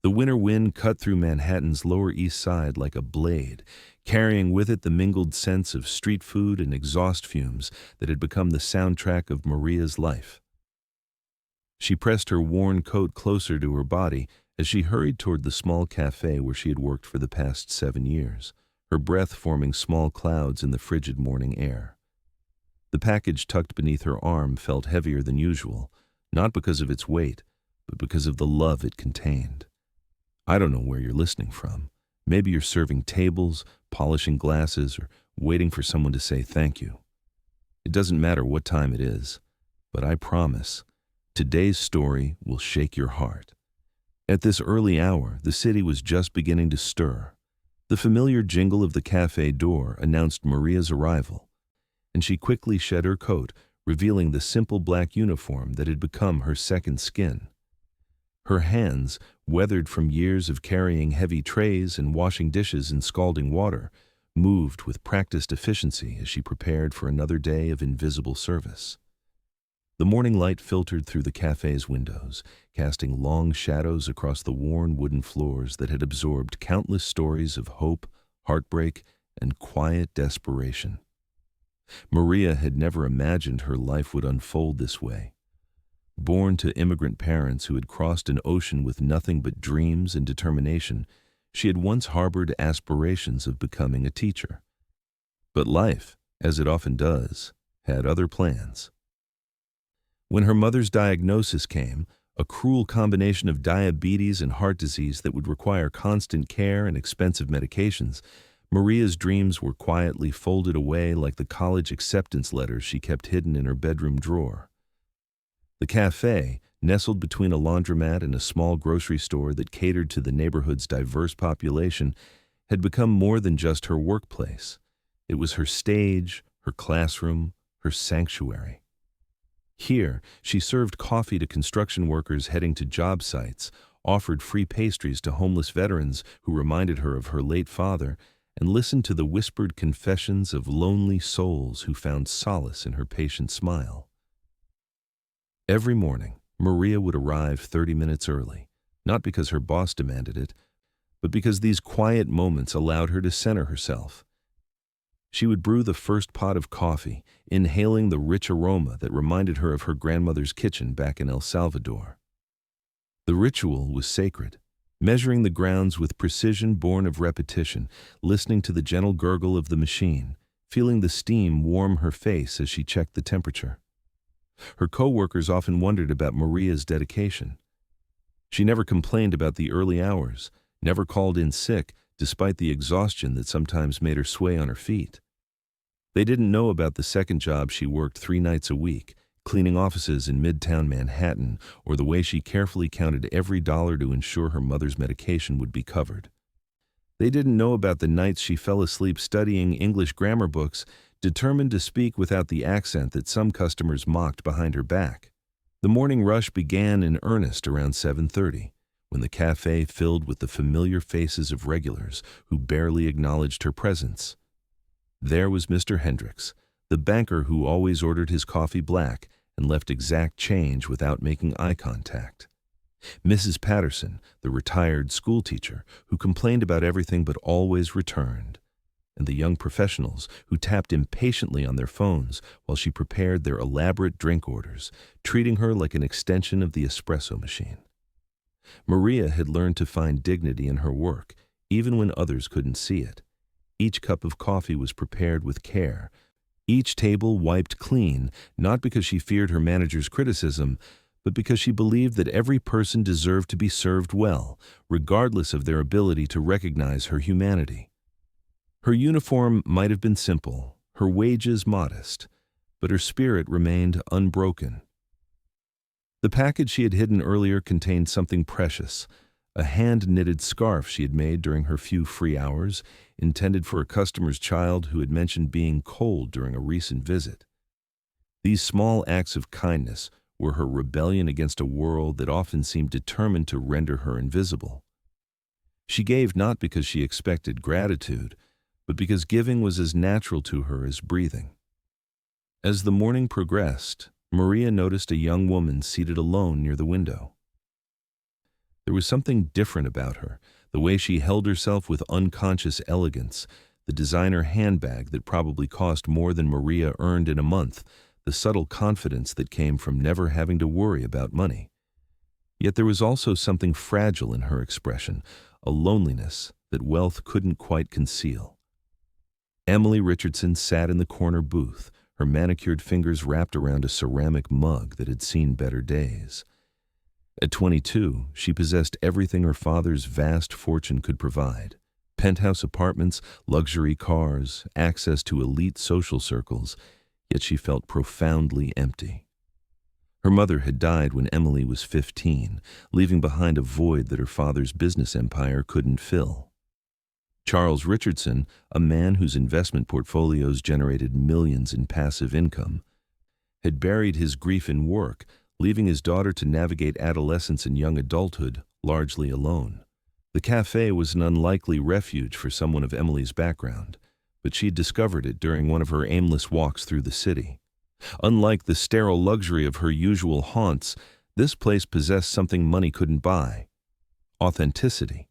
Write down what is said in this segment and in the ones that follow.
The winter wind cut through Manhattan's Lower East Side like a blade, carrying with it the mingled scents of street food and exhaust fumes that had become the soundtrack of Maria's life. She pressed her worn coat closer to her body as she hurried toward the small cafe where she had worked for the past 7 years, her breath forming small clouds in the frigid morning air. The package tucked beneath her arm felt heavier than usual, not because of its weight, but because of the love it contained. I don't know where you're listening from. Maybe you're serving tables, polishing glasses, or waiting for someone to say thank you. It doesn't matter what time it is, but I promise, today's story will shake your heart. At this early hour, the city was just beginning to stir. The familiar jingle of the cafe door announced Maria's arrival, and she quickly shed her coat, revealing the simple black uniform that had become her second skin. Her hands, weathered from years of carrying heavy trays and washing dishes in scalding water, moved with practiced efficiency as she prepared for another day of invisible service. The morning light filtered through the cafe's windows, casting long shadows across the worn wooden floors that had absorbed countless stories of hope, heartbreak, and quiet desperation. Maria had never imagined her life would unfold this way. Born to immigrant parents who had crossed an ocean with nothing but dreams and determination, she had once harbored aspirations of becoming a teacher. But life, as it often does, had other plans. When her mother's diagnosis came, a cruel combination of diabetes and heart disease that would require constant care and expensive medications, Maria's dreams were quietly folded away like the college acceptance letters she kept hidden in her bedroom drawer. The cafe, nestled between a laundromat and a small grocery store that catered to the neighborhood's diverse population, had become more than just her workplace. It was her stage, her classroom, her sanctuary. Here, she served coffee to construction workers heading to job sites, offered free pastries to homeless veterans who reminded her of her late father, and listened to the whispered confessions of lonely souls who found solace in her patient smile. Every morning, Maria would arrive 30 minutes early, not because her boss demanded it, but because these quiet moments allowed her to center herself. She would brew the first pot of coffee, inhaling the rich aroma that reminded her of her grandmother's kitchen back in El Salvador. The ritual was sacred, measuring the grounds with precision born of repetition, listening to the gentle gurgle of the machine, feeling the steam warm her face as she checked the temperature. Her co-workers often wondered about Maria's dedication. She never complained about the early hours, never called in sick, despite the exhaustion that sometimes made her sway on her feet. They didn't know about the second job she worked 3 nights a week, cleaning offices in Midtown Manhattan, or the way she carefully counted every dollar to ensure her mother's medication would be covered. They didn't know about the nights she fell asleep studying English grammar books, determined to speak without the accent that some customers mocked behind her back. The morning rush began in earnest around 7:30, when the cafe filled with the familiar faces of regulars who barely acknowledged her presence. There was Mr. Hendricks, the banker who always ordered his coffee black and left exact change without making eye contact. Mrs. Patterson, the retired schoolteacher who complained about everything but always returned. And the young professionals who tapped impatiently on their phones while she prepared their elaborate drink orders, treating her like an extension of the espresso machine. Maria had learned to find dignity in her work, even when others couldn't see it. Each cup of coffee was prepared with care, each table wiped clean, not because she feared her manager's criticism, but because she believed that every person deserved to be served well, regardless of their ability to recognize her humanity. Her uniform might have been simple, her wages modest, but her spirit remained unbroken. The package she had hidden earlier contained something precious, a hand-knitted scarf she had made during her few free hours, intended for a customer's child who had mentioned being cold during a recent visit. These small acts of kindness were her rebellion against a world that often seemed determined to render her invisible. She gave not because she expected gratitude, but because giving was as natural to her as breathing. As the morning progressed, Maria noticed a young woman seated alone near the window. There was something different about her, the way she held herself with unconscious elegance, the designer handbag that probably cost more than Maria earned in a month, the subtle confidence that came from never having to worry about money. Yet there was also something fragile in her expression, a loneliness that wealth couldn't quite conceal. Emily Richardson sat in the corner booth, her manicured fingers wrapped around a ceramic mug that had seen better days. At 22, she possessed everything her father's vast fortune could provide: penthouse apartments, luxury cars, access to elite social circles, yet she felt profoundly empty. Her mother had died when Emily was 15, leaving behind a void that her father's business empire couldn't fill. Charles Richardson, a man whose investment portfolios generated millions in passive income, had buried his grief in work, leaving his daughter to navigate adolescence and young adulthood largely alone. The cafe was an unlikely refuge for someone of Emily's background, but she'd discovered it during one of her aimless walks through the city. Unlike the sterile luxury of her usual haunts, this place possessed something money couldn't buy: authenticity.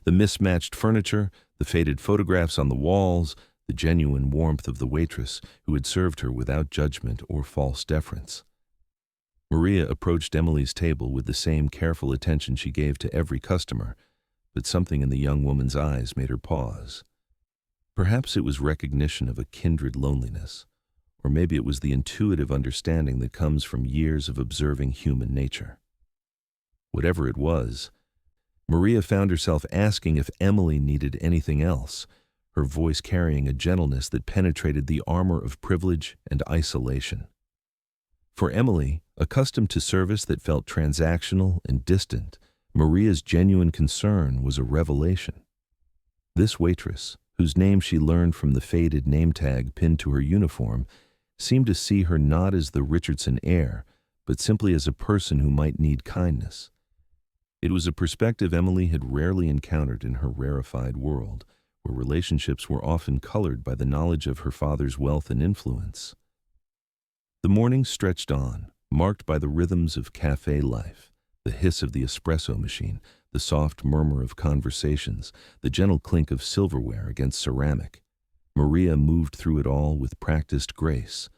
The mismatched furniture, the faded photographs on the walls, the genuine warmth of the waitress who had served her without judgment or false deference. Maria approached Emily's table with the same careful attention she gave to every customer, but something in the young woman's eyes made her pause. Perhaps it was recognition of a kindred loneliness, or maybe it was the intuitive understanding that comes from years of observing human nature. Whatever it was, Maria found herself asking if Emily needed anything else, her voice carrying a gentleness that penetrated the armor of privilege and isolation. For Emily, accustomed to service that felt transactional and distant, Maria's genuine concern was a revelation. This waitress, whose name she learned from the faded name tag pinned to her uniform, seemed to see her not as the Richardson heir, but simply as a person who might need kindness. It was a perspective Emily had rarely encountered in her rarefied world, where relationships were often colored by the knowledge of her father's wealth and influence. The morning stretched on, marked by the rhythms of cafe life, the hiss of the espresso machine, the soft murmur of conversations, the gentle clink of silverware against ceramic. Maria moved through it all with practiced grace,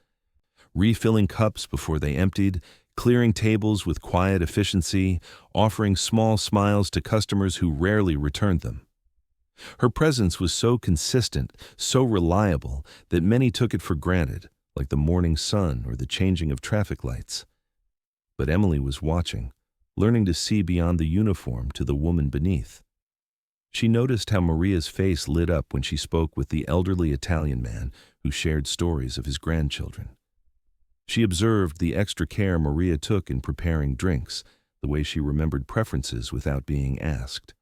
refilling cups before they emptied, clearing tables with quiet efficiency, offering small smiles to customers who rarely returned them. Her presence was so consistent, so reliable, that many took it for granted, like the morning sun or the changing of traffic lights. But Emily was watching, learning to see beyond the uniform to the woman beneath. She noticed how Maria's face lit up when she spoke with the elderly Italian man who shared stories of his grandchildren. She observed the extra care Maria took in preparing drinks, the way she remembered preferences without being asked.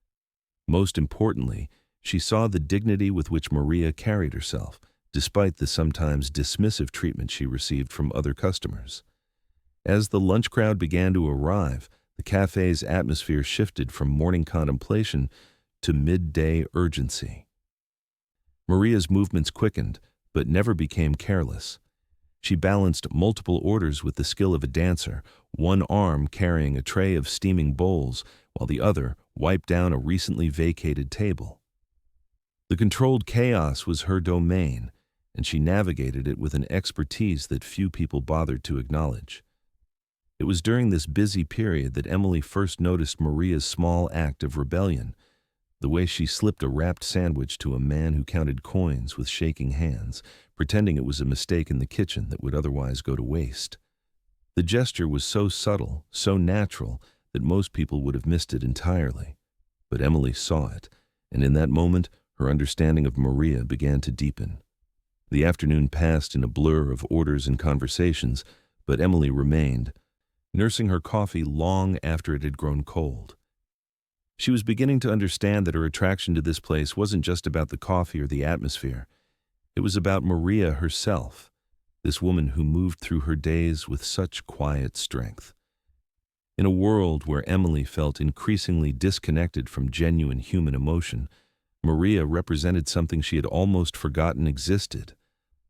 Most importantly, she saw the dignity with which Maria carried herself, despite the sometimes dismissive treatment she received from other customers. As the lunch crowd began to arrive, the cafe's atmosphere shifted from morning contemplation to midday urgency. Maria's movements quickened, but never became careless. She balanced multiple orders with the skill of a dancer, one arm carrying a tray of steaming bowls, while the other wiped down a recently vacated table. The controlled chaos was her domain, and she navigated it with an expertise that few people bothered to acknowledge. It was during this busy period that Emily first noticed Maria's small act of rebellion, the way she slipped a wrapped sandwich to a man who counted coins with shaking hands, pretending it was a mistake in the kitchen that would otherwise go to waste. The gesture was so subtle, so natural, that most people would have missed it entirely. But Emily saw it, and in that moment, her understanding of Maria began to deepen. The afternoon passed in a blur of orders and conversations, but Emily remained, nursing her coffee long after it had grown cold. She was beginning to understand that her attraction to this place wasn't just about the coffee or the atmosphere. It was about Maria herself, this woman who moved through her days with such quiet strength. In a world where Emily felt increasingly disconnected from genuine human emotion, Maria represented something she had almost forgotten existed: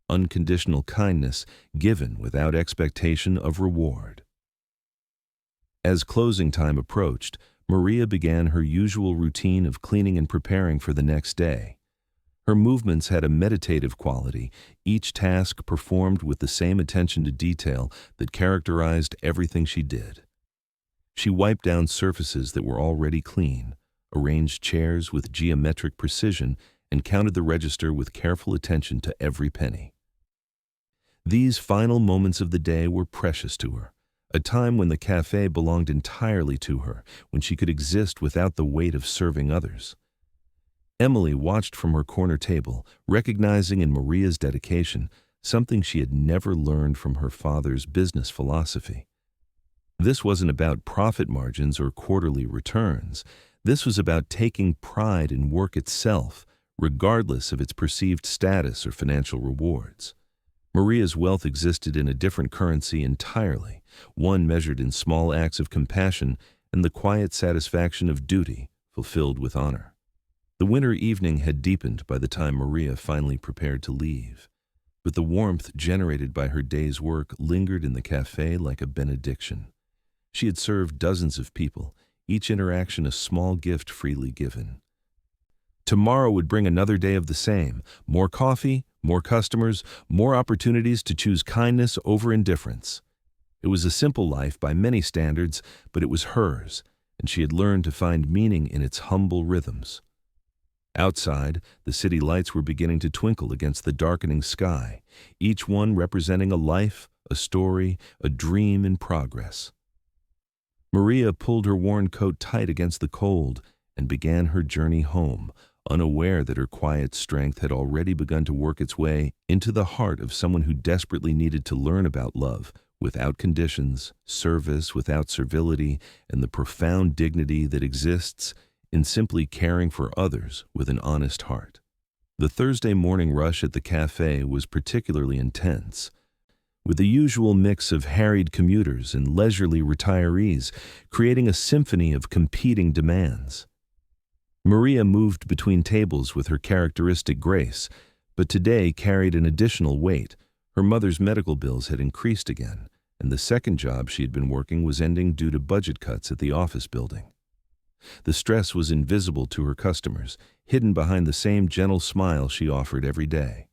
unconditional kindness given without expectation of reward. As closing time approached, Maria began her usual routine of cleaning and preparing for the next day. Her movements had a meditative quality, each task performed with the same attention to detail that characterized everything she did. She wiped down surfaces that were already clean, arranged chairs with geometric precision, and counted the register with careful attention to every penny. These final moments of the day were precious to her, a time when the cafe belonged entirely to her, when she could exist without the weight of serving others. Emily watched from her corner table, recognizing in Maria's dedication something she had never learned from her father's business philosophy. This wasn't about profit margins or quarterly returns. This was about taking pride in work itself, regardless of its perceived status or financial rewards. Maria's wealth existed in a different currency entirely, one measured in small acts of compassion and the quiet satisfaction of duty fulfilled with honor. The winter evening had deepened by the time Maria finally prepared to leave, but the warmth generated by her day's work lingered in the cafe like a benediction. She had served dozens of people, each interaction a small gift freely given. Tomorrow would bring another day of the same: more coffee, more customers, more opportunities to choose kindness over indifference. It was a simple life by many standards, but it was hers, and she had learned to find meaning in its humble rhythms. Outside, the city lights were beginning to twinkle against the darkening sky, each one representing a life, a story, a dream in progress. Maria pulled her worn coat tight against the cold and began her journey home, unaware that her quiet strength had already begun to work its way into the heart of someone who desperately needed to learn about love without conditions, service without servility, and the profound dignity that exists in simply caring for others with an honest heart. The Thursday morning rush at the cafe was particularly intense, with the usual mix of harried commuters and leisurely retirees, creating a symphony of competing demands. Maria moved between tables with her characteristic grace, but today carried an additional weight. Her mother's medical bills had increased again, and the second job she had been working was ending due to budget cuts at the office building. The stress was invisible to her customers, hidden behind the same gentle smile she offered every day.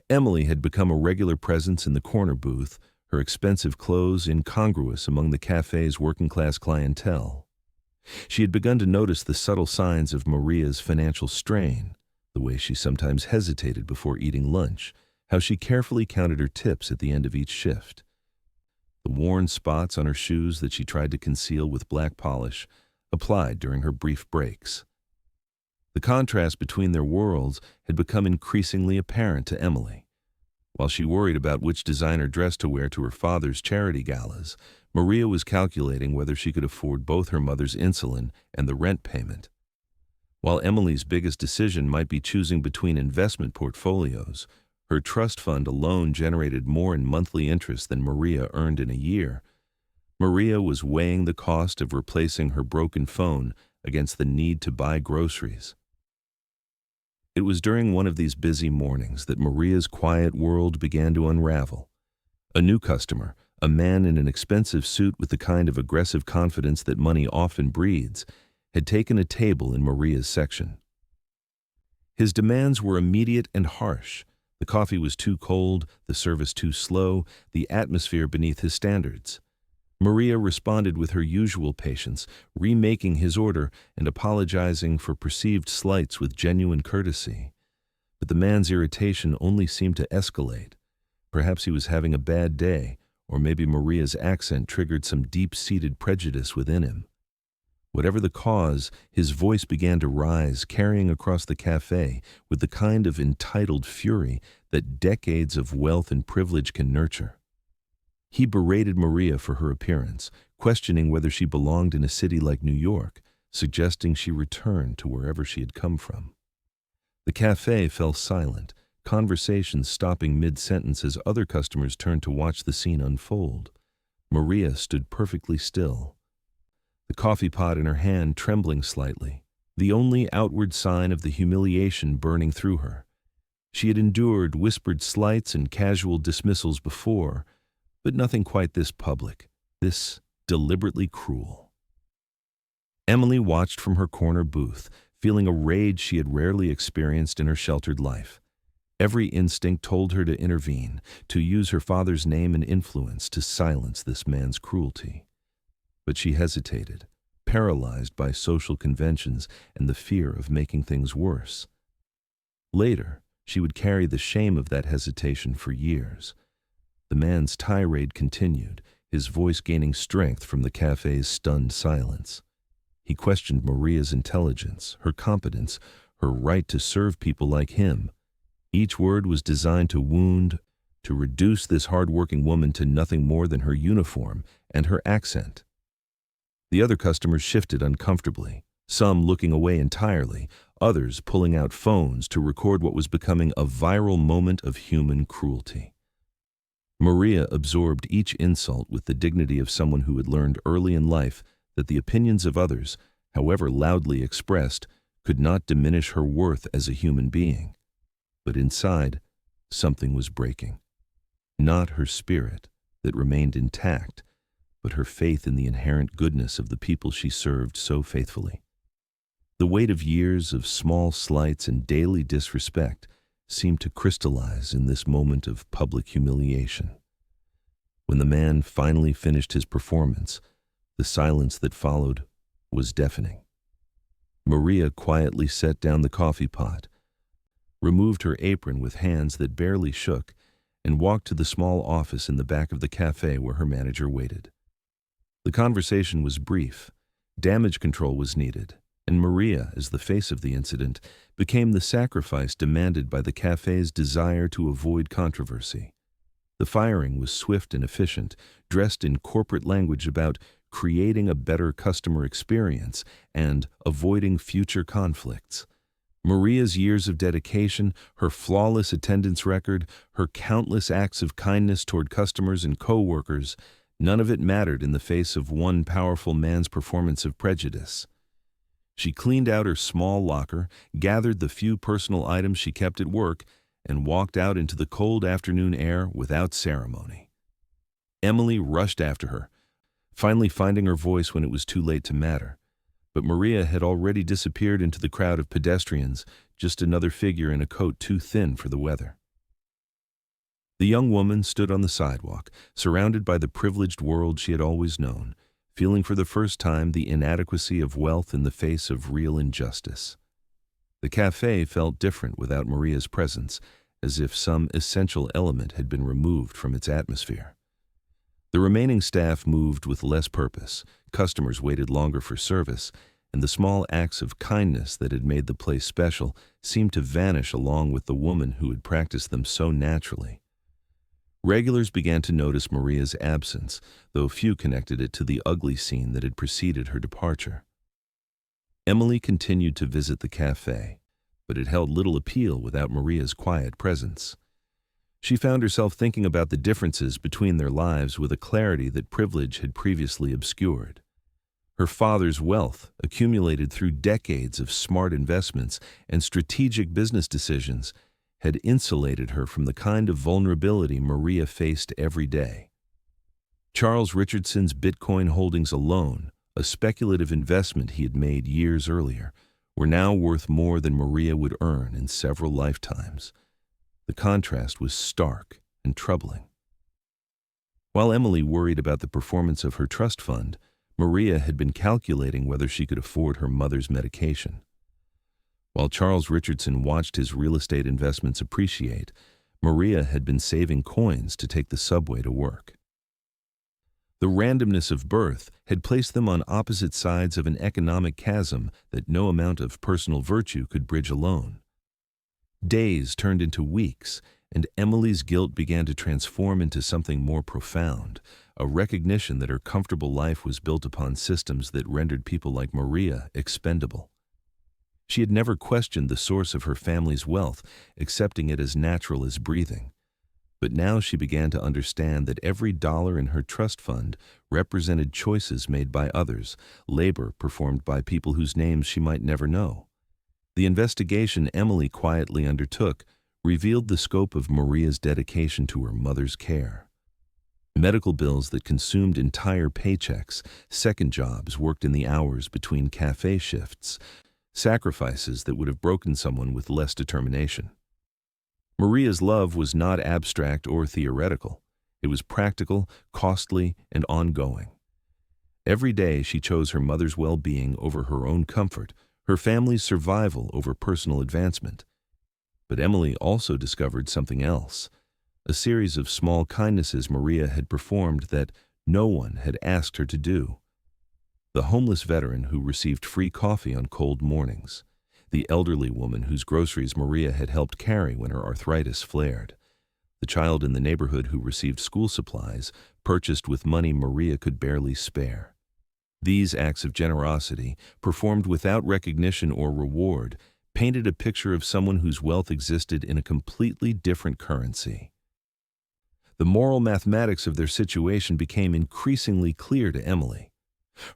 Emily had become a regular presence in the corner booth, her expensive clothes incongruous among the cafe's working-class clientele. She had begun to notice the subtle signs of Maria's financial strain, the way she sometimes hesitated before eating lunch, how she carefully counted her tips at the end of each shift. The worn spots on her shoes that she tried to conceal with black polish applied during her brief breaks. The contrast between their worlds had become increasingly apparent to Emily. While she worried about which designer dress to wear to her father's charity galas, Maria was calculating whether she could afford both her mother's insulin and the rent payment. While Emily's biggest decision might be choosing between investment portfolios, her trust fund alone generated more in monthly interest than Maria earned in a year. Maria was weighing the cost of replacing her broken phone against the need to buy groceries. It was during one of these busy mornings that Maria's quiet world began to unravel. A new customer, a man in an expensive suit with the kind of aggressive confidence that money often breeds, had taken a table in Maria's section. His demands were immediate and harsh. The coffee was too cold, the service too slow, the atmosphere beneath his standards. Maria responded with her usual patience, remaking his order and apologizing for perceived slights with genuine courtesy. But the man's irritation only seemed to escalate. Perhaps he was having a bad day, or maybe Maria's accent triggered some deep-seated prejudice within him. Whatever the cause, his voice began to rise, carrying across the cafe with the kind of entitled fury that decades of wealth and privilege can nurture. He berated Maria for her appearance, questioning whether she belonged in a city like New York, suggesting she return to wherever she had come from. The cafe fell silent, conversations stopping mid-sentence as other customers turned to watch the scene unfold. Maria stood perfectly still, the coffee pot in her hand trembling slightly, the only outward sign of the humiliation burning through her. She had endured whispered slights and casual dismissals before, but nothing quite this public, this deliberately cruel. Emily watched from her corner booth, feeling a rage she had rarely experienced in her sheltered life. Every instinct told her to intervene, to use her father's name and influence to silence this man's cruelty. But she hesitated, paralyzed by social conventions and the fear of making things worse. Later, she would carry the shame of that hesitation for years. The man's tirade continued, his voice gaining strength from the cafe's stunned silence. He questioned Maria's intelligence, her competence, her right to serve people like him. Each word was designed to wound, to reduce this hard-working woman to nothing more than her uniform and her accent. The other customers shifted uncomfortably, some looking away entirely, others pulling out phones to record what was becoming a viral moment of human cruelty. Maria absorbed each insult with the dignity of someone who had learned early in life that the opinions of others, however loudly expressed, could not diminish her worth as a human being. But inside, something was breaking. Not her spirit, that remained intact, but her faith in the inherent goodness of the people she served so faithfully. The weight of years of small slights and daily disrespect seemed to crystallize in this moment of public humiliation. When the man finally finished his performance, the silence that followed was deafening. Maria quietly set down the coffee pot, removed her apron with hands that barely shook, and walked to the small office in the back of the cafe where her manager waited. The conversation was brief. Damage control was needed, and Maria, as the face of the incident, became the sacrifice demanded by the cafe's desire to avoid controversy. The firing was swift and efficient, dressed in corporate language about creating a better customer experience and avoiding future conflicts. Maria's years of dedication, her flawless attendance record, her countless acts of kindness toward customers and co-workers, none of it mattered in the face of one powerful man's performance of prejudice. She cleaned out her small locker, gathered the few personal items she kept at work, and walked out into the cold afternoon air without ceremony. Emily rushed after her, finally finding her voice when it was too late to matter. But Maria had already disappeared into the crowd of pedestrians, just another figure in a coat too thin for the weather. The young woman stood on the sidewalk, surrounded by the privileged world she had always known, feeling for the first time the inadequacy of wealth in the face of real injustice. The cafe felt different without Maria's presence, as if some essential element had been removed from its atmosphere. The remaining staff moved with less purpose, customers waited longer for service, and the small acts of kindness that had made the place special seemed to vanish along with the woman who had practiced them so naturally. Regulars began to notice Maria's absence, though few connected it to the ugly scene that had preceded her departure. Emily continued to visit the cafe, but it held little appeal without Maria's quiet presence. She found herself thinking about the differences between their lives with a clarity that privilege had previously obscured. Her father's wealth, accumulated through decades of smart investments and strategic business decisions, had insulated her from the kind of vulnerability Maria faced every day. Charles Richardson's Bitcoin holdings alone, a speculative investment he had made years earlier, were now worth more than Maria would earn in several lifetimes. The contrast was stark and troubling. While Emily worried about the performance of her trust fund, Maria had been calculating whether she could afford her mother's medication. While Charles Richardson watched his real estate investments appreciate, Maria had been saving coins to take the subway to work. The randomness of birth had placed them on opposite sides of an economic chasm that no amount of personal virtue could bridge alone. Days turned into weeks, and Emily's guilt began to transform into something more profound, a recognition that her comfortable life was built upon systems that rendered people like Maria expendable. She had never questioned the source of her family's wealth, accepting it as natural as breathing. But now she began to understand that every dollar in her trust fund represented choices made by others, labor performed by people whose names she might never know. The investigation Emily quietly undertook revealed the scope of Maria's dedication to her mother's care. Medical bills that consumed entire paychecks, second jobs worked in the hours between cafe shifts, sacrifices that would have broken someone with less determination. Maria's love was not abstract or theoretical. It was practical, costly, and ongoing. Every day she chose her mother's well-being over her own comfort, her family's survival over personal advancement. But Emily also discovered something else, a series of small kindnesses Maria had performed that no one had asked her to do. The homeless veteran who received free coffee on cold mornings, the elderly woman whose groceries Maria had helped carry when her arthritis flared, the child in the neighborhood who received school supplies purchased with money Maria could barely spare. These acts of generosity, performed without recognition or reward, painted a picture of someone whose wealth existed in a completely different currency. The moral mathematics of their situation became increasingly clear to Emily.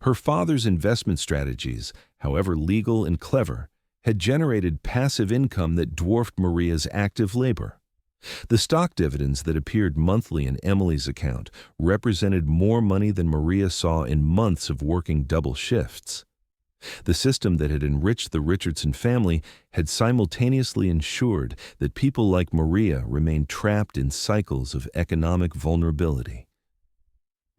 Her father's investment strategies, however legal and clever, had generated passive income that dwarfed Maria's active labor. The stock dividends that appeared monthly in Emily's account represented more money than Maria saw in months of working double shifts. The system that had enriched the Richardson family had simultaneously ensured that people like Maria remained trapped in cycles of economic vulnerability.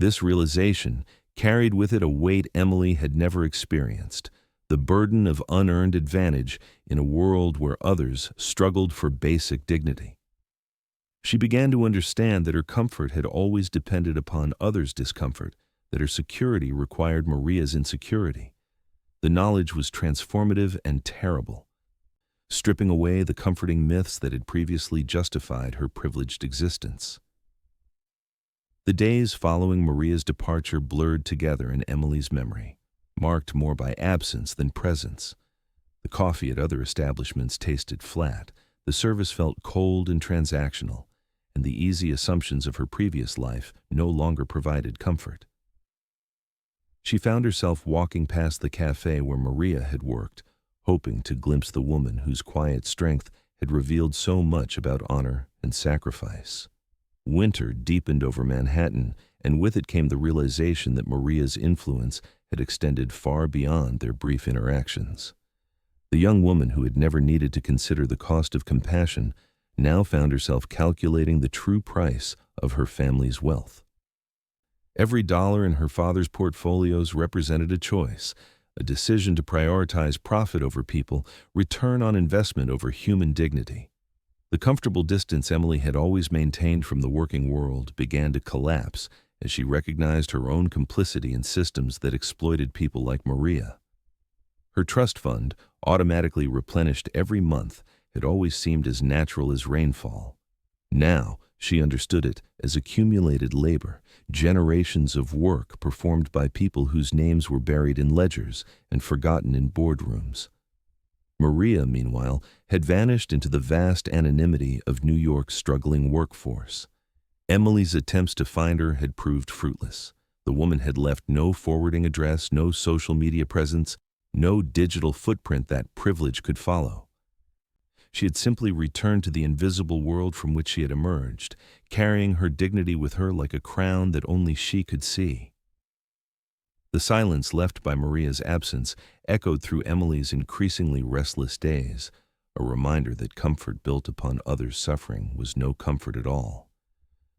This realization carried with it a weight Emily had never experienced, the burden of unearned advantage in a world where others struggled for basic dignity. She began to understand that her comfort had always depended upon others' discomfort, that her security required Maria's insecurity. The knowledge was transformative and terrible, stripping away the comforting myths that had previously justified her privileged existence. The days following Maria's departure blurred together in Emily's memory, marked more by absence than presence. The coffee at other establishments tasted flat, the service felt cold and transactional, and the easy assumptions of her previous life no longer provided comfort. She found herself walking past the cafe where Maria had worked, hoping to glimpse the woman whose quiet strength had revealed so much about honor and sacrifice. Winter deepened over Manhattan, and with it came the realization that Maria's influence had extended far beyond their brief interactions. The young woman who had never needed to consider the cost of compassion now found herself calculating the true price of her family's wealth. Every dollar in her father's portfolios represented a choice, a decision to prioritize profit over people, return on investment over human dignity. The comfortable distance Emily had always maintained from the working world began to collapse as she recognized her own complicity in systems that exploited people like Maria. Her trust fund, automatically replenished every month, had always seemed as natural as rainfall. Now, she understood it as accumulated labor, generations of work performed by people whose names were buried in ledgers and forgotten in boardrooms. Maria, meanwhile, had vanished into the vast anonymity of New York's struggling workforce. Emily's attempts to find her had proved fruitless. The woman had left no forwarding address, no social media presence, no digital footprint that privilege could follow. She had simply returned to the invisible world from which she had emerged, carrying her dignity with her like a crown that only she could see. The silence left by Maria's absence echoed through Emily's increasingly restless days, a reminder that comfort built upon others' suffering was no comfort at all.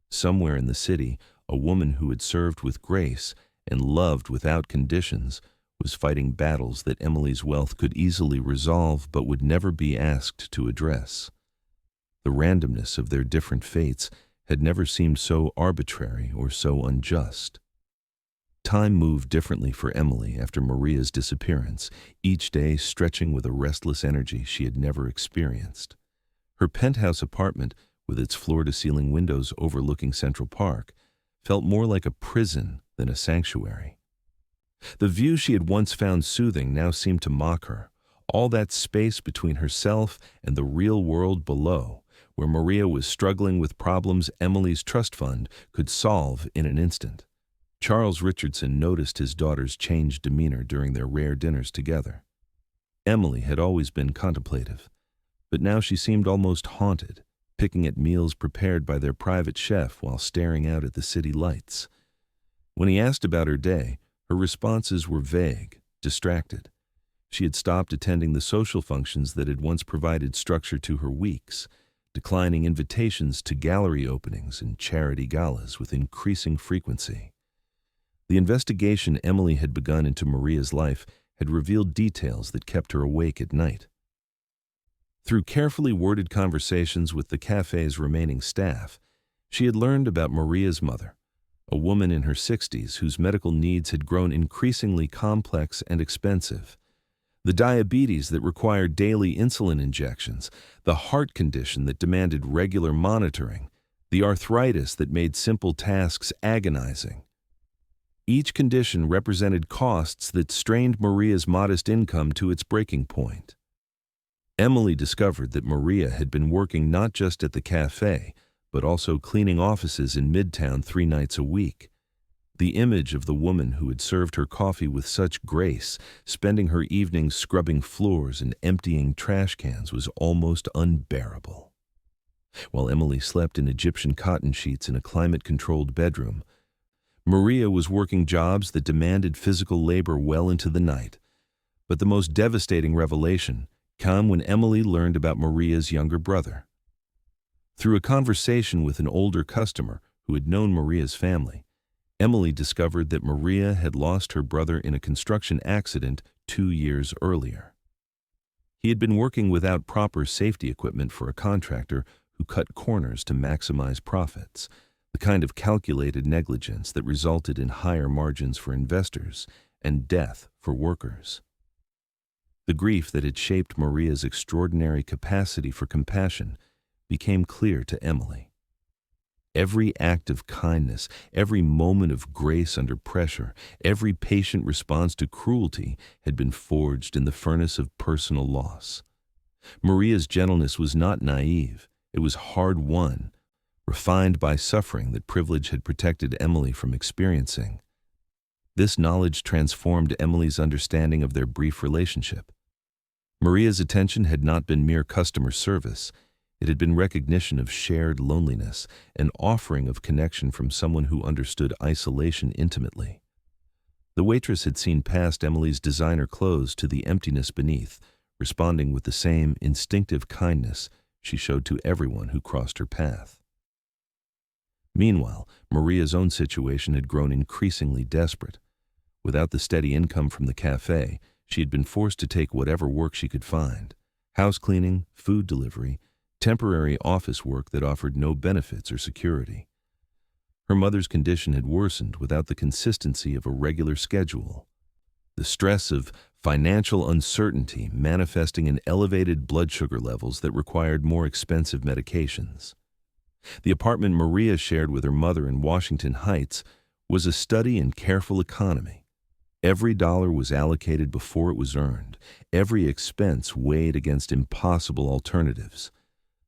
Somewhere in the city, a woman who had served with grace and loved without conditions was fighting battles that Emily's wealth could easily resolve but would never be asked to address. The randomness of their different fates had never seemed so arbitrary or so unjust. Time moved differently for Emily after Maria's disappearance, each day stretching with a restless energy she had never experienced. Her penthouse apartment, with its floor-to-ceiling windows overlooking Central Park, felt more like a prison than a sanctuary. The view she had once found soothing now seemed to mock her, all that space between herself and the real world below, where Maria was struggling with problems Emily's trust fund could solve in an instant. Charles Richardson noticed his daughter's changed demeanor during their rare dinners together. Emily had always been contemplative, but now she seemed almost haunted, picking at meals prepared by their private chef while staring out at the city lights. When he asked about her day, her responses were vague, distracted. She had stopped attending the social functions that had once provided structure to her weeks, declining invitations to gallery openings and charity galas with increasing frequency. The investigation Emily had begun into Maria's life had revealed details that kept her awake at night. Through carefully worded conversations with the cafe's remaining staff, she had learned about Maria's mother, a woman in her 60s whose medical needs had grown increasingly complex and expensive. The diabetes that required daily insulin injections, the heart condition that demanded regular monitoring, the arthritis that made simple tasks agonizing. Each condition represented costs that strained Maria's modest income to its breaking point. Emily discovered that Maria had been working not just at the cafe, but also cleaning offices in Midtown 3 nights a week. The image of the woman who had served her coffee with such grace, spending her evenings scrubbing floors and emptying trash cans, was almost unbearable. While Emily slept in Egyptian cotton sheets in a climate-controlled bedroom, Maria was working jobs that demanded physical labor well into the night. But the most devastating revelation came when Emily learned about Maria's younger brother. Through a conversation with an older customer who had known Maria's family, Emily discovered that Maria had lost her brother in a construction accident 2 years earlier. He had been working without proper safety equipment for a contractor who cut corners to maximize profits, the kind of calculated negligence that resulted in higher margins for investors and death for workers. The grief that had shaped Maria's extraordinary capacity for compassion became clear to Emily. Every act of kindness, every moment of grace under pressure, every patient response to cruelty had been forged in the furnace of personal loss. Maria's gentleness was not naive, it was hard-won, refined by suffering that privilege had protected Emily from experiencing. This knowledge transformed Emily's understanding of their brief relationship. Maria's attention had not been mere customer service. It had been recognition of shared loneliness, an offering of connection from someone who understood isolation intimately. The waitress had seen past Emily's designer clothes to the emptiness beneath, responding with the same instinctive kindness she showed to everyone who crossed her path. Meanwhile, Maria's own situation had grown increasingly desperate. Without the steady income from the cafe, she had been forced to take whatever work she could find: house cleaning, food delivery, temporary office work that offered no benefits or security. Her mother's condition had worsened without the consistency of a regular schedule. The stress of financial uncertainty manifesting in elevated blood sugar levels that required more expensive medications. The apartment Maria shared with her mother in Washington Heights was a study in careful economy. Every dollar was allocated before it was earned, every expense weighed against impossible alternatives.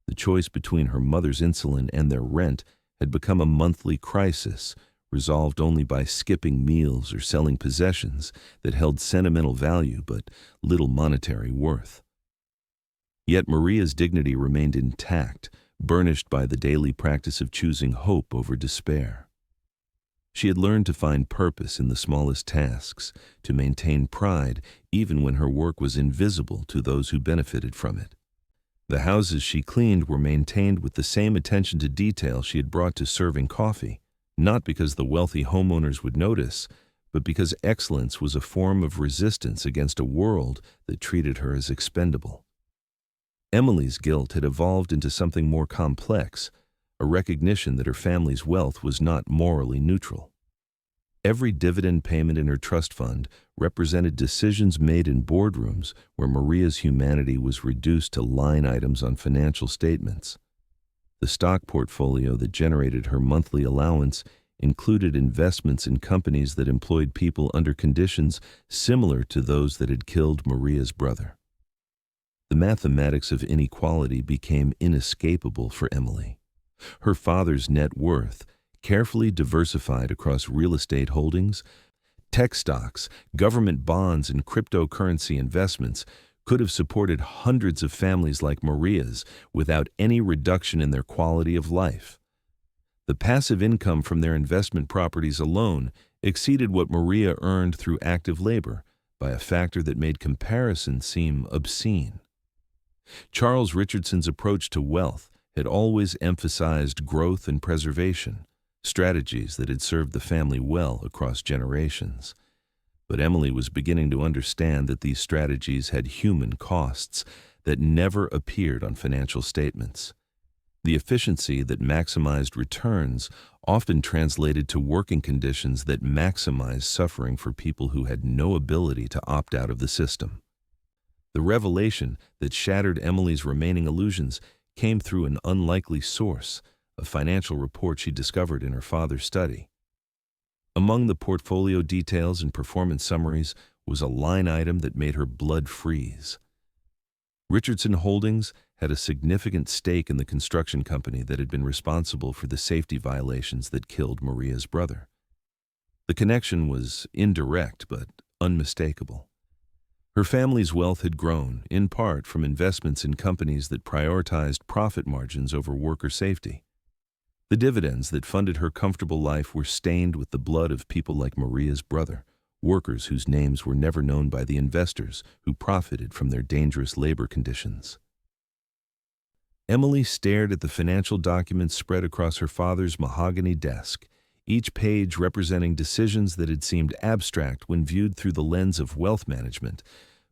The choice between her mother's insulin and their rent had become a monthly crisis, resolved only by skipping meals or selling possessions that held sentimental value but little monetary worth. Yet Maria's dignity remained intact, burnished by the daily practice of choosing hope over despair. She had learned to find purpose in the smallest tasks, to maintain pride even when her work was invisible to those who benefited from it. The houses she cleaned were maintained with the same attention to detail she had brought to serving coffee, not because the wealthy homeowners would notice, but because excellence was a form of resistance against a world that treated her as expendable. Emily's guilt had evolved into something more complex, a recognition that her family's wealth was not morally neutral. Every dividend payment in her trust fund represented decisions made in boardrooms where Maria's humanity was reduced to line items on financial statements. The stock portfolio that generated her monthly allowance included investments in companies that employed people under conditions similar to those that had killed Maria's brother. The mathematics of inequality became inescapable for Emily. Her father's net worth, carefully diversified across real estate holdings, tech stocks, government bonds, and cryptocurrency investments, could have supported hundreds of families like Maria's without any reduction in their quality of life. The passive income from their investment properties alone exceeded what Maria earned through active labor by a factor that made comparison seem obscene. Charles Richardson's approach to wealth had always emphasized growth and preservation, strategies that had served the family well across generations. But Emily was beginning to understand that these strategies had human costs that never appeared on financial statements. The efficiency that maximized returns often translated to working conditions that maximized suffering for people who had no ability to opt out of the system. The revelation that shattered Emily's remaining illusions came through an unlikely source, a financial report she discovered in her father's study. Among the portfolio details and performance summaries was a line item that made her blood freeze. Richardson Holdings had a significant stake in the construction company that had been responsible for the safety violations that killed Maria's brother. The connection was indirect but unmistakable. Her family's wealth had grown, in part from investments in companies that prioritized profit margins over worker safety. The dividends that funded her comfortable life were stained with the blood of people like Maria's brother, workers whose names were never known by the investors who profited from their dangerous labor conditions. Emily stared at the financial documents spread across her father's mahogany desk, each page representing decisions that had seemed abstract when viewed through the lens of wealth management,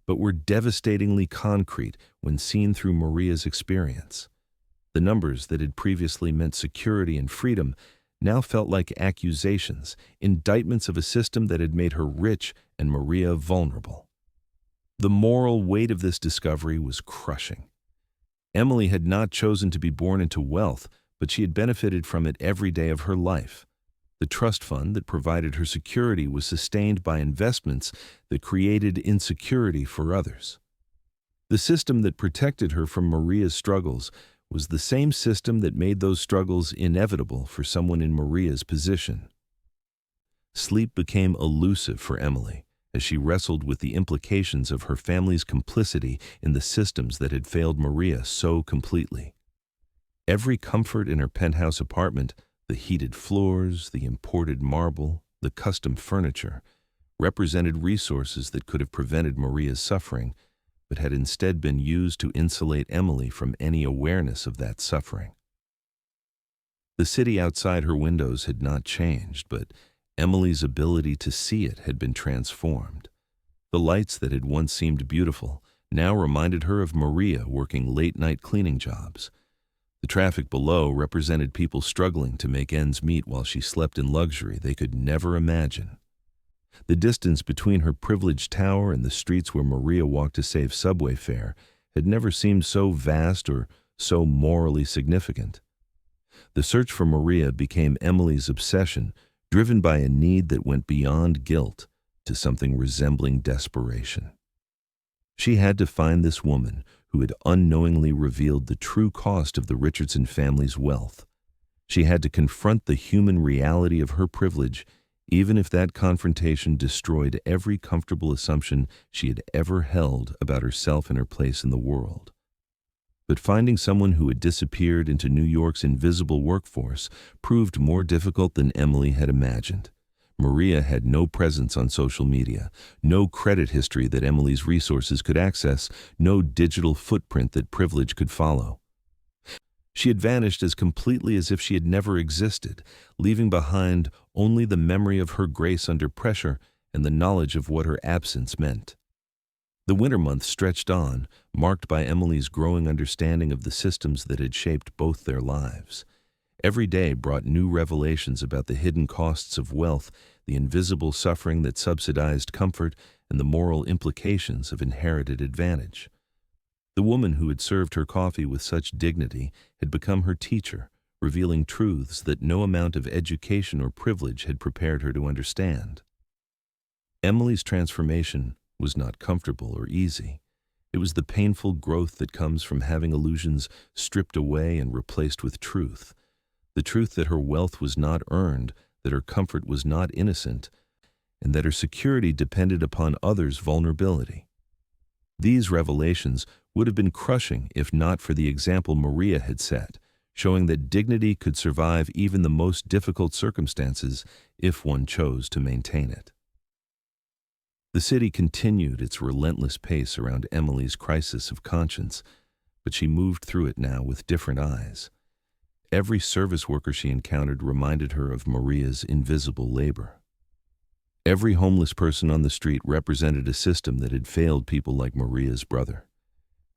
but were devastatingly concrete when seen through Maria's experience. The numbers that had previously meant security and freedom now felt like accusations, indictments of a system that had made her rich and Maria vulnerable. The moral weight of this discovery was crushing. Emily had not chosen to be born into wealth, but she had benefited from it every day of her life. The trust fund that provided her security was sustained by investments that created insecurity for others. The system that protected her from Maria's struggles was the same system that made those struggles inevitable for someone in Maria's position. Sleep became elusive for Emily as she wrestled with the implications of her family's complicity in the systems that had failed Maria so completely. Every comfort in her penthouse apartment, the heated floors, the imported marble, the custom furniture, represented resources that could have prevented Maria's suffering, but had instead been used to insulate Emily from any awareness of that suffering. The city outside her windows had not changed, but Emily's ability to see it had been transformed. The lights that had once seemed beautiful now reminded her of Maria working late-night cleaning jobs. The traffic below represented people struggling to make ends meet while she slept in luxury they could never imagine. The distance between her privileged tower and the streets where Maria walked to save subway fare had never seemed so vast or so morally significant. The search for Maria became Emily's obsession, driven by a need that went beyond guilt to something resembling desperation. She had to find this woman who had unknowingly revealed the true cost of the Richardson family's wealth. She had to confront the human reality of her privilege, even if that confrontation destroyed every comfortable assumption she had ever held about herself and her place in the world. But finding someone who had disappeared into New York's invisible workforce proved more difficult than Emily had imagined. Maria had no presence on social media, no credit history that Emily's resources could access, no digital footprint that privilege could follow. She had vanished as completely as if she had never existed, leaving behind only the memory of her grace under pressure and the knowledge of what her absence meant. The winter months stretched on, marked by Emily's growing understanding of the systems that had shaped both their lives. Every day brought new revelations about the hidden costs of wealth, the invisible suffering that subsidized comfort, and the moral implications of inherited advantage. The woman who had served her coffee with such dignity had become her teacher, revealing truths that no amount of education or privilege had prepared her to understand. Emily's transformation was not comfortable or easy. It was the painful growth that comes from having illusions stripped away and replaced with truth. The truth that her wealth was not earned, that her comfort was not innocent, and that her security depended upon others' vulnerability. These revelations would have been crushing if not for the example Maria had set, showing that dignity could survive even the most difficult circumstances if one chose to maintain it. The city continued its relentless pace around Emily's crisis of conscience, but she moved through it now with different eyes. Every service worker she encountered reminded her of Maria's invisible labor. Every homeless person on the street represented a system that had failed people like Maria's brother.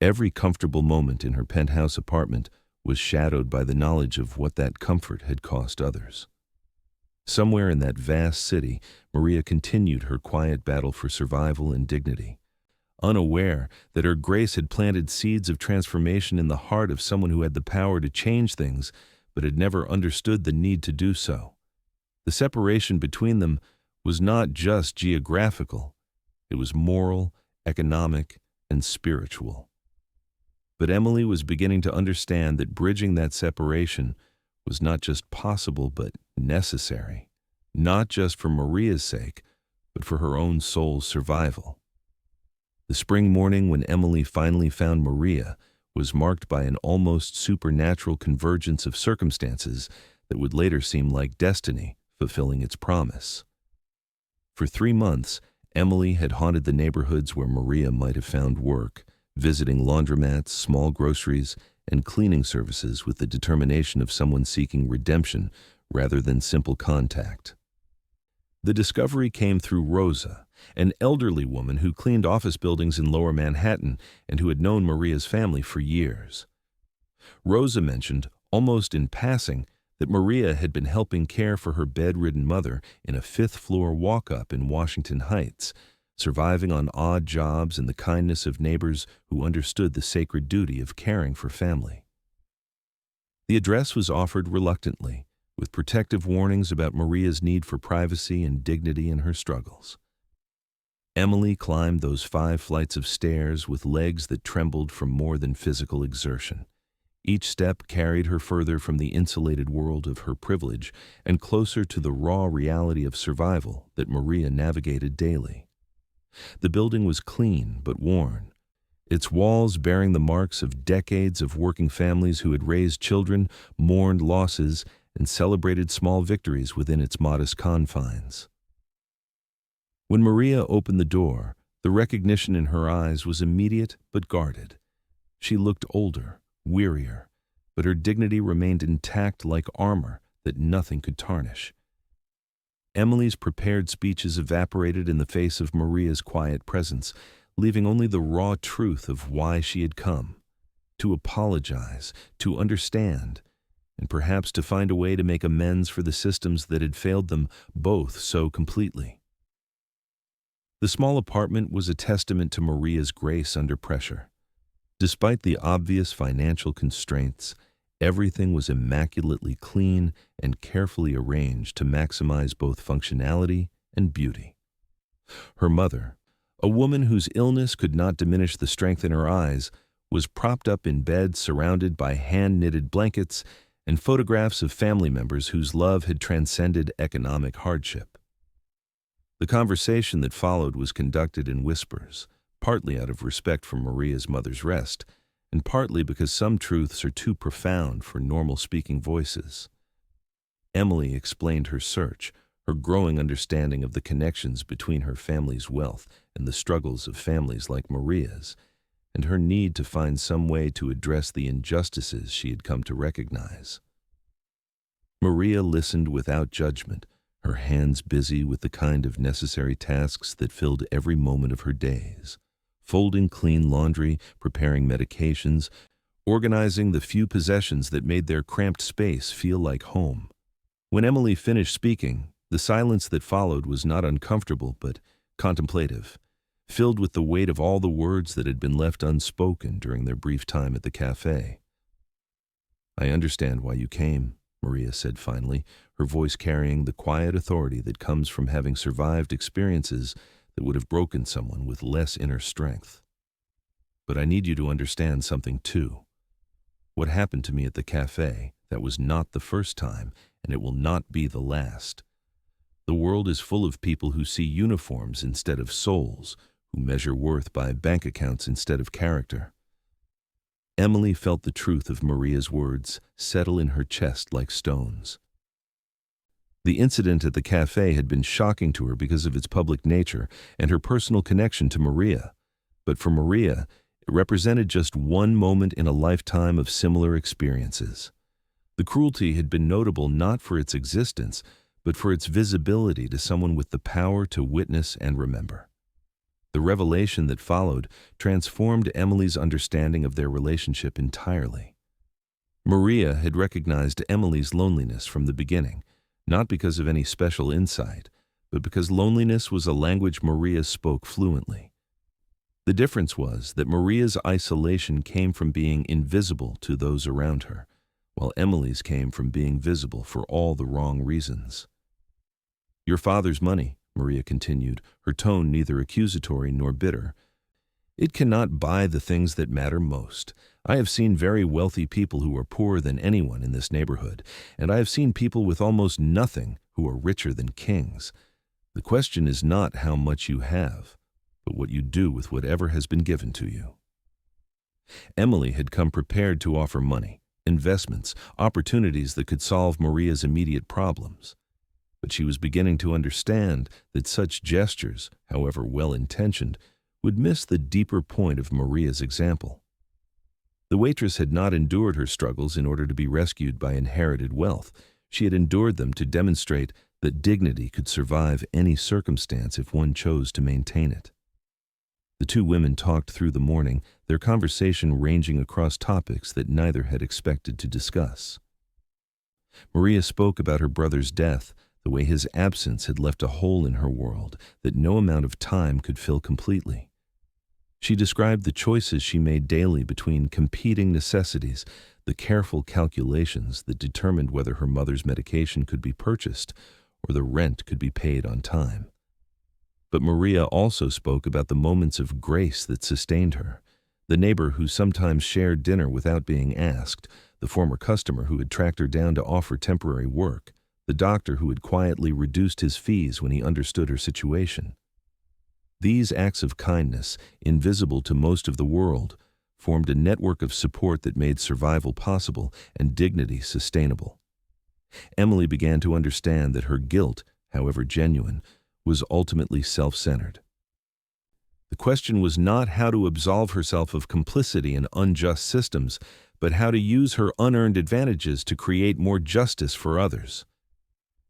Every comfortable moment in her penthouse apartment was shadowed by the knowledge of what that comfort had cost others. Somewhere in that vast city, Maria continued her quiet battle for survival and dignity, unaware that her grace had planted seeds of transformation in the heart of someone who had the power to change things but had never understood the need to do so. The separation between them was not just geographical, it was moral, economic, and spiritual. But Emily was beginning to understand that bridging that separation was not just possible but necessary, not just for Maria's sake, but for her own soul's survival. The spring morning when Emily finally found Maria was marked by an almost supernatural convergence of circumstances that would later seem like destiny fulfilling its promise. For 3 months, Emily had haunted the neighborhoods where Maria might have found work, visiting laundromats, small groceries, and cleaning services with the determination of someone seeking redemption rather than simple contact. The discovery came through Rosa, an elderly woman who cleaned office buildings in Lower Manhattan and who had known Maria's family for years. Rosa mentioned, almost in passing, that Maria had been helping care for her bedridden mother in a 5th-floor walk-up in Washington Heights, surviving on odd jobs and the kindness of neighbors who understood the sacred duty of caring for family. The address was offered reluctantly, with protective warnings about Maria's need for privacy and dignity in her struggles. Emily climbed those 5 flights of stairs with legs that trembled from more than physical exertion. Each step carried her further from the insulated world of her privilege and closer to the raw reality of survival that Maria navigated daily. The building was clean but worn, its walls bearing the marks of decades of working families who had raised children, mourned losses, and celebrated small victories within its modest confines. When Maria opened the door, the recognition in her eyes was immediate but guarded. She looked older, wearier, but her dignity remained intact like armor that nothing could tarnish. Emily's prepared speeches evaporated in the face of Maria's quiet presence, leaving only the raw truth of why she had come: to apologize, to understand, and perhaps to find a way to make amends for the systems that had failed them both so completely. The small apartment was a testament to Maria's grace under pressure. Despite the obvious financial constraints, everything was immaculately clean and carefully arranged to maximize both functionality and beauty. Her mother, a woman whose illness could not diminish the strength in her eyes, was propped up in bed surrounded by hand-knitted blankets and photographs of family members whose love had transcended economic hardship. The conversation that followed was conducted in whispers, partly out of respect for Maria's mother's rest, and partly because some truths are too profound for normal speaking voices. Emily explained her search, her growing understanding of the connections between her family's wealth and the struggles of families like Maria's, and her need to find some way to address the injustices she had come to recognize. Maria listened without judgment, her hands busy with the kind of necessary tasks that filled every moment of her days: folding clean laundry, preparing medications, organizing the few possessions that made their cramped space feel like home. When Emily finished speaking, the silence that followed was not uncomfortable but contemplative, filled with the weight of all the words that had been left unspoken during their brief time at the cafe. "I understand why you came," Maria said finally, her voice carrying the quiet authority that comes from having survived experiences that would have broken someone with less inner strength. "But I need you to understand something too. What happened to me at the cafe, that was not the first time, and it will not be the last. The world is full of people who see uniforms instead of souls, who measure worth by bank accounts instead of character. Emily felt the truth of Maria's words settle in her chest like stones. The incident at the cafe had been shocking to her because of its public nature and her personal connection to Maria. But for Maria, it represented just one moment in a lifetime of similar experiences. The cruelty had been notable not for its existence, but for its visibility to someone with the power to witness and remember. The revelation that followed transformed Emily's understanding of their relationship entirely. Maria had recognized Emily's loneliness from the beginning, not because of any special insight, but because loneliness was a language Maria spoke fluently. The difference was that Maria's isolation came from being invisible to those around her, while Emily's came from being visible for all the wrong reasons. "Your father's money," Maria continued, her tone neither accusatory nor bitter. "It cannot buy the things that matter most. I have seen very wealthy people who are poorer than anyone in this neighborhood, and I have seen people with almost nothing who are richer than kings. The question is not how much you have, but what you do with whatever has been given to you." Emily had come prepared to offer money, investments, opportunities that could solve Maria's immediate problems. But she was beginning to understand that such gestures, however well-intentioned, would miss the deeper point of Maria's example. The waitress had not endured her struggles in order to be rescued by inherited wealth. She had endured them to demonstrate that dignity could survive any circumstance if one chose to maintain it. The two women talked through the morning, their conversation ranging across topics that neither had expected to discuss. Maria spoke about her brother's death, the way his absence had left a hole in her world that no amount of time could fill completely. She described the choices she made daily between competing necessities, the careful calculations that determined whether her mother's medication could be purchased or the rent could be paid on time. But Maria also spoke about the moments of grace that sustained her, the neighbor who sometimes shared dinner without being asked, the former customer who had tracked her down to offer temporary work, the doctor who had quietly reduced his fees when he understood her situation. These acts of kindness, invisible to most of the world, formed a network of support that made survival possible and dignity sustainable. Emily began to understand that her guilt, however genuine, was ultimately self-centered. The question was not how to absolve herself of complicity in unjust systems, but how to use her unearned advantages to create more justice for others.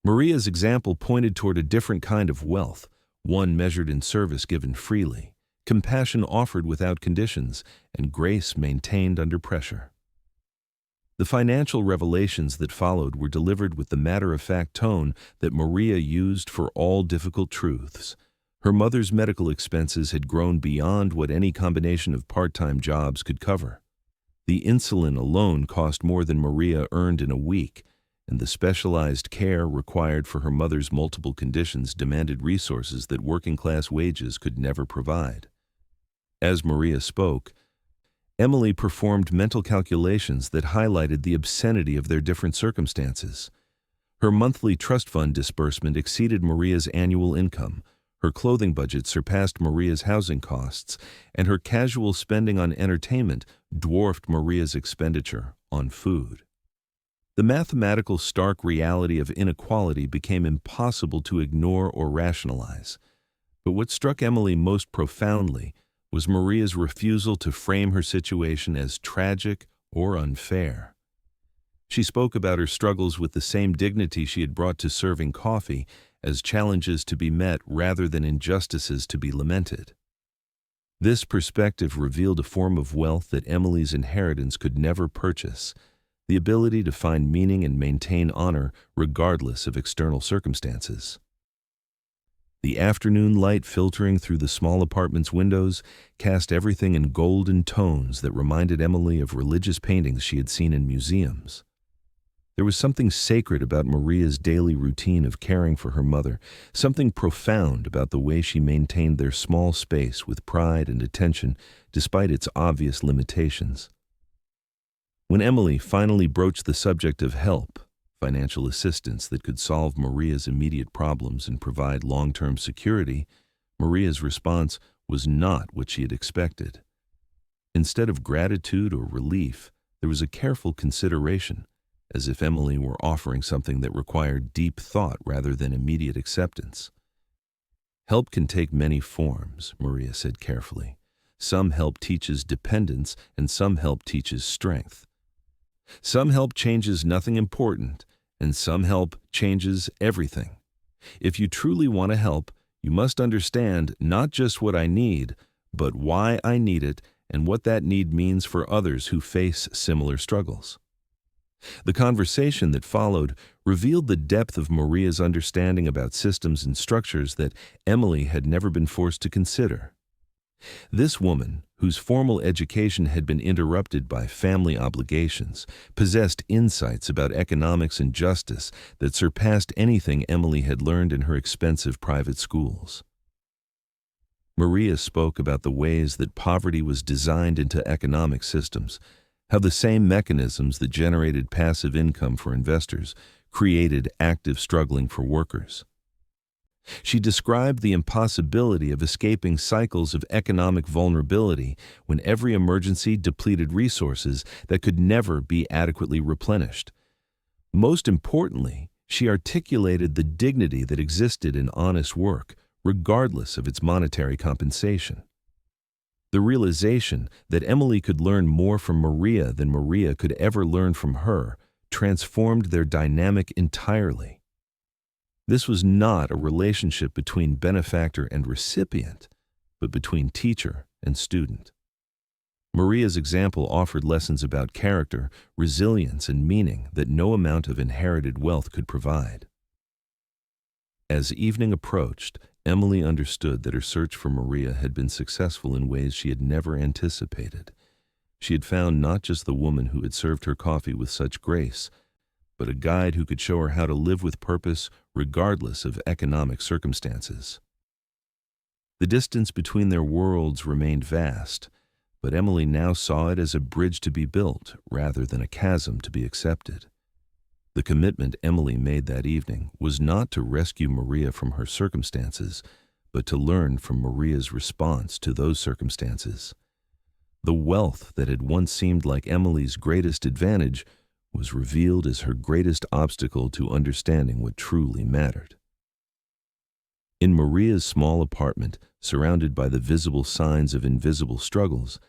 Maria's example pointed toward a different kind of wealth, one measured in service given freely, compassion offered without conditions, and grace maintained under pressure. The financial revelations that followed were delivered with the matter-of-fact tone that Maria used for all difficult truths. Her mother's medical expenses had grown beyond what any combination of part-time jobs could cover. The insulin alone cost more than Maria earned in a week, and the specialized care required for her mother's multiple conditions demanded resources that working-class wages could never provide. As Maria spoke, Emily performed mental calculations that highlighted the obscenity of their different circumstances. Her monthly trust fund disbursement exceeded Maria's annual income, her clothing budget surpassed Maria's housing costs, and her casual spending on entertainment dwarfed Maria's expenditure on food. The mathematical stark reality of inequality became impossible to ignore or rationalize. But what struck Emily most profoundly was Maria's refusal to frame her situation as tragic or unfair. She spoke about her struggles with the same dignity she had brought to serving coffee, as challenges to be met rather than injustices to be lamented. This perspective revealed a form of wealth that Emily's inheritance could never purchase, the ability to find meaning and maintain honor regardless of external circumstances. The afternoon light filtering through the small apartment's windows cast everything in golden tones that reminded Emily of religious paintings she had seen in museums. There was something sacred about Maria's daily routine of caring for her mother, something profound about the way she maintained their small space with pride and attention despite its obvious limitations. When Emily finally broached the subject of help, financial assistance that could solve Maria's immediate problems and provide long-term security, Maria's response was not what she had expected. Instead of gratitude or relief, there was a careful consideration, as if Emily were offering something that required deep thought rather than immediate acceptance. Help can take many forms, Maria said carefully. Some help teaches dependence, and some help teaches strength. Some help changes nothing important, and some help changes everything. If you truly want to help, you must understand not just what I need, but why I need it and what that need means for others who face similar struggles. The conversation that followed revealed the depth of Maria's understanding about systems and structures that Emily had never been forced to consider. This woman, whose formal education had been interrupted by family obligations, possessed insights about economics and justice that surpassed anything Emily had learned in her expensive private schools. Maria spoke about the ways that poverty was designed into economic systems, how the same mechanisms that generated passive income for investors created active struggling for workers. She described the impossibility of escaping cycles of economic vulnerability when every emergency depleted resources that could never be adequately replenished. Most importantly, she articulated the dignity that existed in honest work, regardless of its monetary compensation. The realization that Emily could learn more from Maria than Maria could ever learn from her transformed their dynamic entirely. This was not a relationship between benefactor and recipient, but between teacher and student. Maria's example offered lessons about character, resilience, and meaning that no amount of inherited wealth could provide. As evening approached, Emily understood that her search for Maria had been successful in ways she had never anticipated. She had found not just the woman who had served her coffee with such grace, but a guide who could show her how to live with purpose regardless of economic circumstances. The distance between their worlds remained vast, but Emily now saw it as a bridge to be built rather than a chasm to be accepted. The commitment Emily made that evening was not to rescue Maria from her circumstances, but to learn from Maria's response to those circumstances. The wealth that had once seemed like Emily's greatest advantage was revealed as her greatest obstacle to understanding what truly mattered. In Maria's small apartment, surrounded by the visible signs of invisible struggles,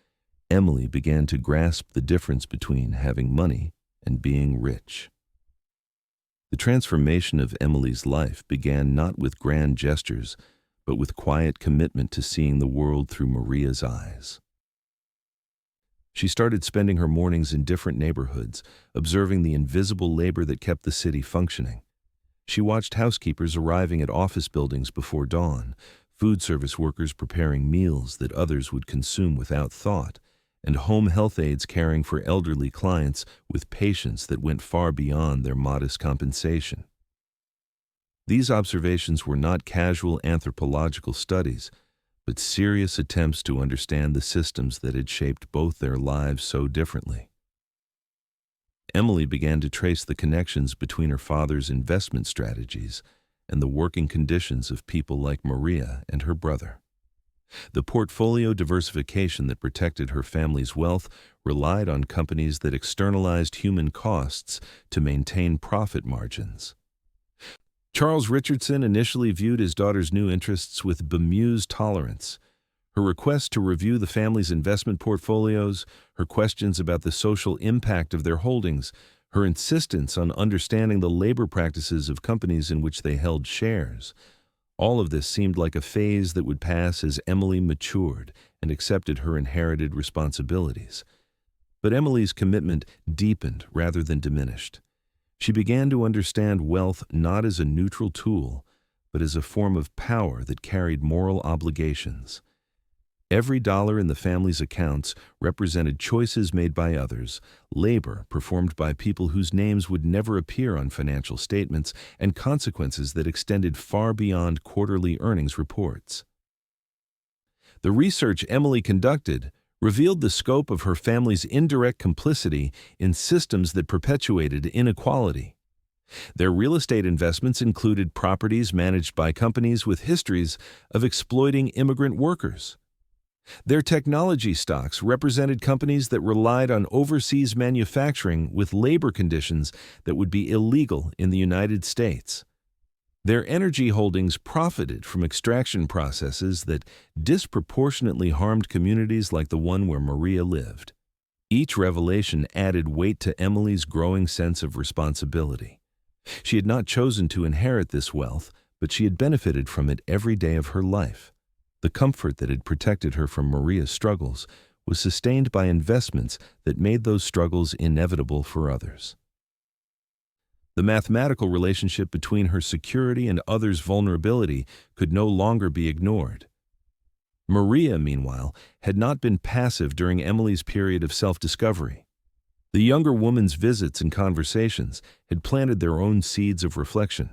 Emily began to grasp the difference between having money and being rich. The transformation of Emily's life began not with grand gestures, but with quiet commitment to seeing the world through Maria's eyes. She started spending her mornings in different neighborhoods, observing the invisible labor that kept the city functioning. She watched housekeepers arriving at office buildings before dawn, food service workers preparing meals that others would consume without thought, and home health aides caring for elderly clients with patience that went far beyond their modest compensation. These observations were not casual anthropological studies, but serious attempts to understand the systems that had shaped both their lives so differently. Emily began to trace the connections between her father's investment strategies and the working conditions of people like Maria and her brother. The portfolio diversification that protected her family's wealth relied on companies that externalized human costs to maintain profit margins. Charles Richardson initially viewed his daughter's new interests with bemused tolerance. Her request to review the family's investment portfolios, her questions about the social impact of their holdings, her insistence on understanding the labor practices of companies in which they held shares. All of this seemed like a phase that would pass as Emily matured and accepted her inherited responsibilities. But Emily's commitment deepened rather than diminished. She began to understand wealth not as a neutral tool, but as a form of power that carried moral obligations. Every dollar in the family's accounts represented choices made by others, labor performed by people whose names would never appear on financial statements, and consequences that extended far beyond quarterly earnings reports. The research Emily conducted revealed the scope of her family's indirect complicity in systems that perpetuated inequality. Their real estate investments included properties managed by companies with histories of exploiting immigrant workers, Their technology stocks represented companies that relied on overseas manufacturing with labor conditions that would be illegal in the United States. Their energy holdings profited from extraction processes that disproportionately harmed communities like the one where Maria lived. Each revelation added weight to Emily's growing sense of responsibility. She had not chosen to inherit this wealth, but she had benefited from it every day of her life. The comfort that had protected her from Maria's struggles was sustained by investments that made those struggles inevitable for others. The mathematical relationship between her security and others' vulnerability could no longer be ignored. Maria, meanwhile, had not been passive during Emily's period of self-discovery. The younger woman's visits and conversations had planted their own seeds of reflection.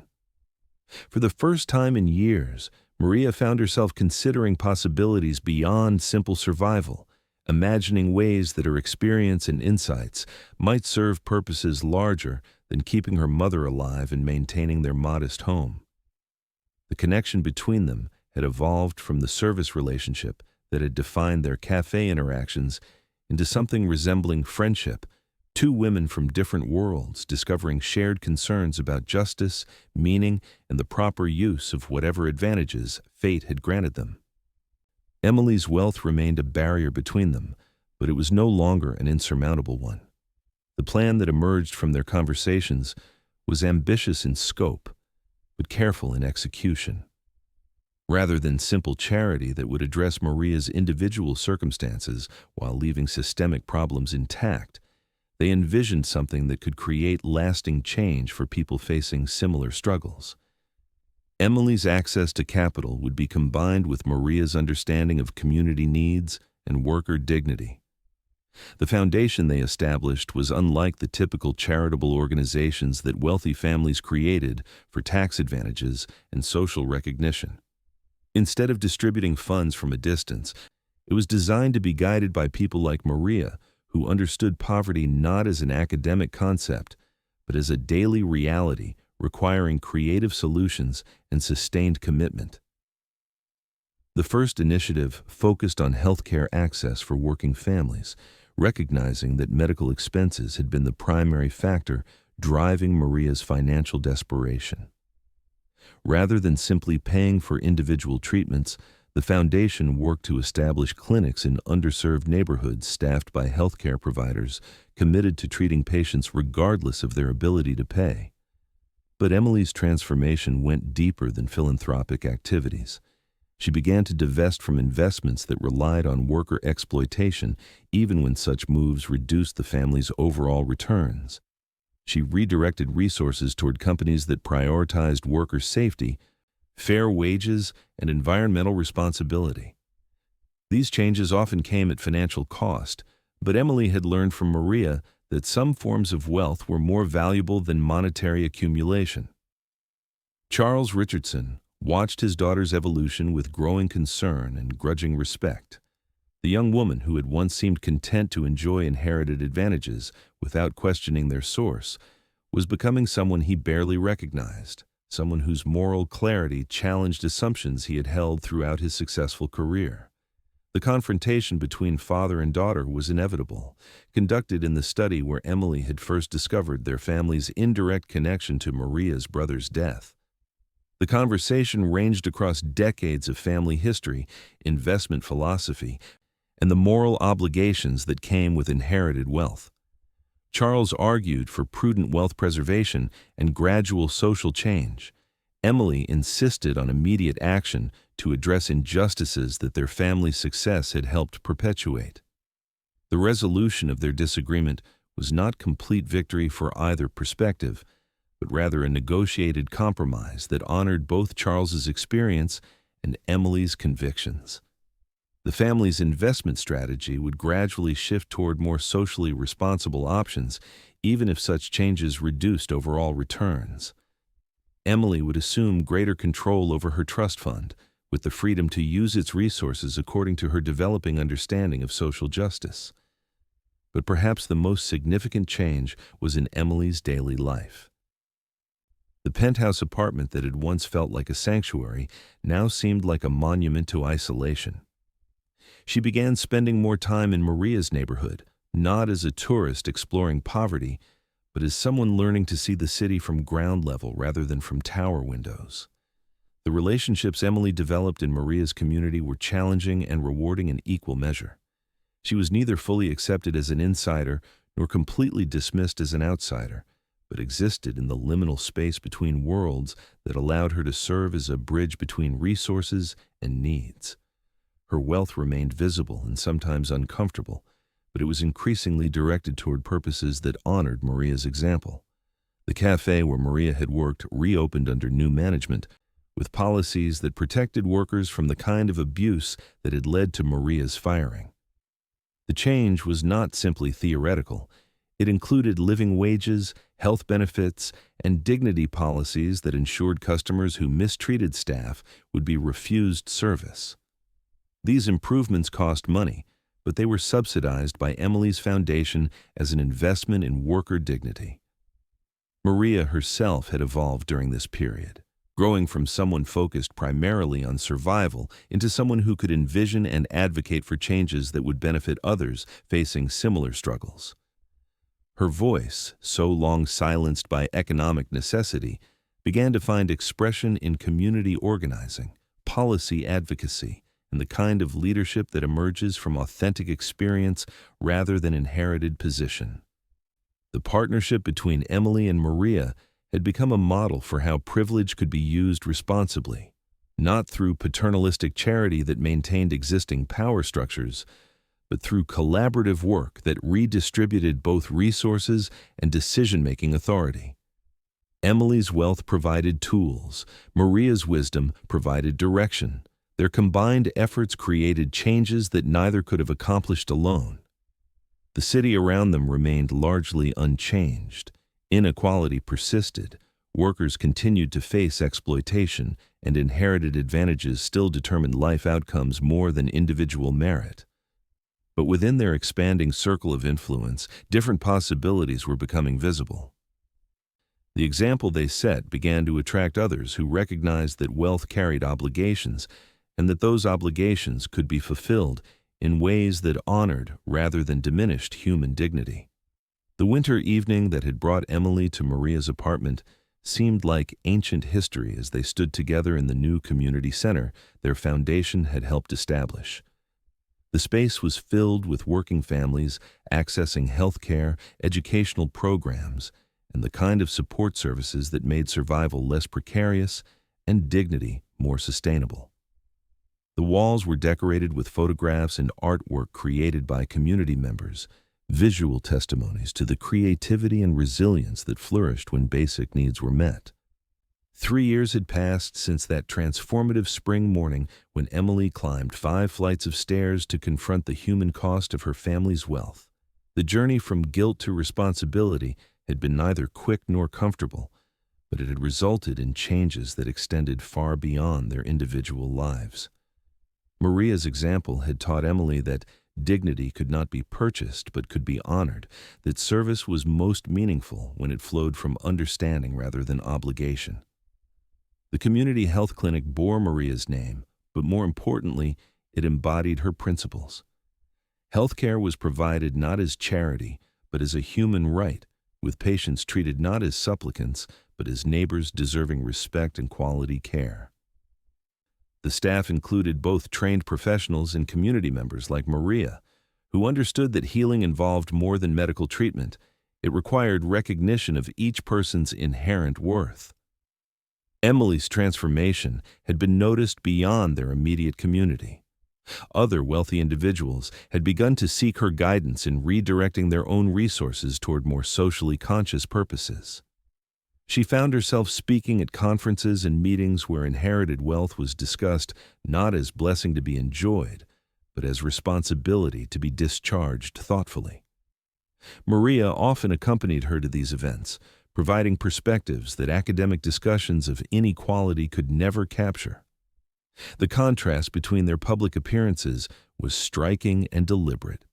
For the first time in years, Maria found herself considering possibilities beyond simple survival, imagining ways that her experience and insights might serve purposes larger than keeping her mother alive and maintaining their modest home. The connection between them had evolved from the service relationship that had defined their cafe interactions into something resembling friendship, two women from different worlds discovering shared concerns about justice, meaning, and the proper use of whatever advantages fate had granted them. Emily's wealth remained a barrier between them, but it was no longer an insurmountable one. The plan that emerged from their conversations was ambitious in scope, but careful in execution. Rather than simple charity that would address Maria's individual circumstances while leaving systemic problems intact, they envisioned something that could create lasting change for people facing similar struggles. Emily's access to capital would be combined with Maria's understanding of community needs and worker dignity. The foundation they established was unlike the typical charitable organizations that wealthy families created for tax advantages and social recognition. Instead of distributing funds from a distance, it was designed to be guided by people like Maria, who understood poverty not as an academic concept, but as a daily reality requiring creative solutions and sustained commitment. The first initiative focused on healthcare access for working families, recognizing that medical expenses had been the primary factor driving Maria's financial desperation. Rather than simply paying for individual treatments, the foundation worked to establish clinics in underserved neighborhoods staffed by healthcare providers committed to treating patients regardless of their ability to pay. But Emily's transformation went deeper than philanthropic activities. She began to divest from investments that relied on worker exploitation, even when such moves reduced the family's overall returns. She redirected resources toward companies that prioritized worker safety, fair wages, and environmental responsibility. These changes often came at financial cost, but Emily had learned from Maria that some forms of wealth were more valuable than monetary accumulation. Charles Richardson watched his daughter's evolution with growing concern and grudging respect. The young woman who had once seemed content to enjoy inherited advantages without questioning their source was becoming someone he barely recognized, someone whose moral clarity challenged assumptions he had held throughout his successful career. The confrontation between father and daughter was inevitable, conducted in the study where Emily had first discovered their family's indirect connection to Maria's brother's death. The conversation ranged across decades of family history, investment philosophy, and the moral obligations that came with inherited wealth. Charles argued for prudent wealth preservation and gradual social change. Emily insisted on immediate action to address injustices that their family's success had helped perpetuate. The resolution of their disagreement was not complete victory for either perspective, but rather a negotiated compromise that honored both Charles's experience and Emily's convictions. The family's investment strategy would gradually shift toward more socially responsible options, even if such changes reduced overall returns. Emily would assume greater control over her trust fund, with the freedom to use its resources according to her developing understanding of social justice. But perhaps the most significant change was in Emily's daily life. The penthouse apartment that had once felt like a sanctuary now seemed like a monument to isolation. She began spending more time in Maria's neighborhood, not as a tourist exploring poverty, but as someone learning to see the city from ground level rather than from tower windows. The relationships Emily developed in Maria's community were challenging and rewarding in equal measure. She was neither fully accepted as an insider nor completely dismissed as an outsider, but existed in the liminal space between worlds that allowed her to serve as a bridge between resources and needs. Her wealth remained visible and sometimes uncomfortable, but it was increasingly directed toward purposes that honored Maria's example. The cafe where Maria had worked reopened under new management, with policies that protected workers from the kind of abuse that had led to Maria's firing. The change was not simply theoretical. It included living wages, health benefits, and dignity policies that ensured customers who mistreated staff would be refused service. These improvements cost money, but they were subsidized by Emily's foundation as an investment in worker dignity. Maria herself had evolved during this period, growing from someone focused primarily on survival into someone who could envision and advocate for changes that would benefit others facing similar struggles. Her voice, so long silenced by economic necessity, began to find expression in community organizing, policy advocacy, and the kind of leadership that emerges from authentic experience rather than inherited position. The partnership between Emily and Maria had become a model for how privilege could be used responsibly, not through paternalistic charity that maintained existing power structures, but through collaborative work that redistributed both resources and decision-making authority. Emily's wealth provided tools, Maria's wisdom provided direction. Their combined efforts created changes that neither could have accomplished alone. The city around them remained largely unchanged. Inequality persisted, workers continued to face exploitation, and inherited advantages still determined life outcomes more than individual merit. But within their expanding circle of influence, different possibilities were becoming visible. The example they set began to attract others who recognized that wealth carried obligations, and that those obligations could be fulfilled in ways that honored rather than diminished human dignity. The winter evening that had brought Emily to Maria's apartment seemed like ancient history as they stood together in the new community center their foundation had helped establish. The space was filled with working families accessing health care, educational programs, and the kind of support services that made survival less precarious and dignity more sustainable. The walls were decorated with photographs and artwork created by community members, visual testimonies to the creativity and resilience that flourished when basic needs were met. 3 years had passed since that transformative spring morning when Emily climbed 5 flights of stairs to confront the human cost of her family's wealth. The journey from guilt to responsibility had been neither quick nor comfortable, but it had resulted in changes that extended far beyond their individual lives. Maria's example had taught Emily that dignity could not be purchased but could be honored, that service was most meaningful when it flowed from understanding rather than obligation. The community health clinic bore Maria's name, but more importantly, it embodied her principles. Healthcare was provided not as charity, but as a human right, with patients treated not as supplicants, but as neighbors deserving respect and quality care. The staff included both trained professionals and community members like Maria, who understood that healing involved more than medical treatment. It required recognition of each person's inherent worth. Emily's transformation had been noticed beyond their immediate community. Other wealthy individuals had begun to seek her guidance in redirecting their own resources toward more socially conscious purposes. She found herself speaking at conferences and meetings where inherited wealth was discussed not as blessing to be enjoyed, but as responsibility to be discharged thoughtfully. Maria often accompanied her to these events, providing perspectives that academic discussions of inequality could never capture. The contrast between their public appearances was striking and deliberate.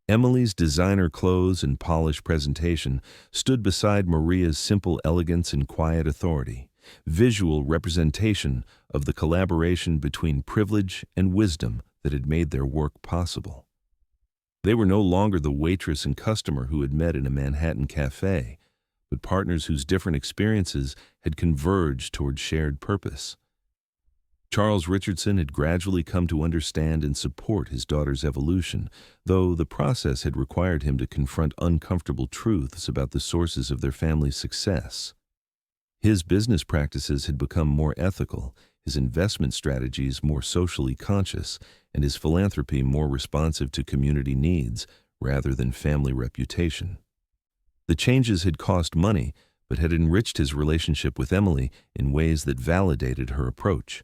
Emily's designer clothes and polished presentation stood beside Maria's simple elegance and quiet authority, visual representation of the collaboration between privilege and wisdom that had made their work possible. They were no longer the waitress and customer who had met in a Manhattan cafe, but partners whose different experiences had converged toward shared purpose. Charles Richardson had gradually come to understand and support his daughter's evolution, though the process had required him to confront uncomfortable truths about the sources of their family's success. His business practices had become more ethical, his investment strategies more socially conscious, and his philanthropy more responsive to community needs rather than family reputation. The changes had cost money, but had enriched his relationship with Emily in ways that validated her approach.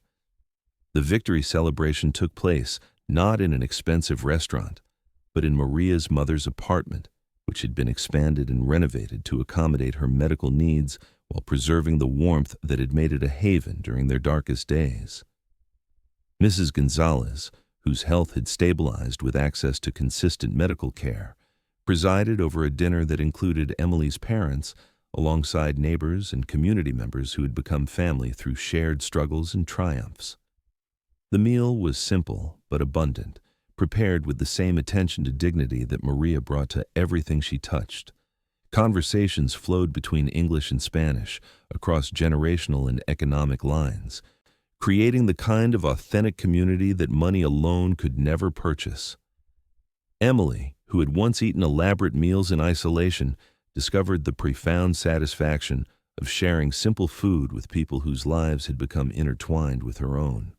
The victory celebration took place not in an expensive restaurant, but in Maria's mother's apartment, which had been expanded and renovated to accommodate her medical needs while preserving the warmth that had made it a haven during their darkest days. Mrs. Gonzalez, whose health had stabilized with access to consistent medical care, presided over a dinner that included Emily's parents, alongside neighbors and community members who had become family through shared struggles and triumphs. The meal was simple but abundant, prepared with the same attention to dignity that Maria brought to everything she touched. Conversations flowed between English and Spanish, across generational and economic lines, creating the kind of authentic community that money alone could never purchase. Emily, who had once eaten elaborate meals in isolation, discovered the profound satisfaction of sharing simple food with people whose lives had become intertwined with her own.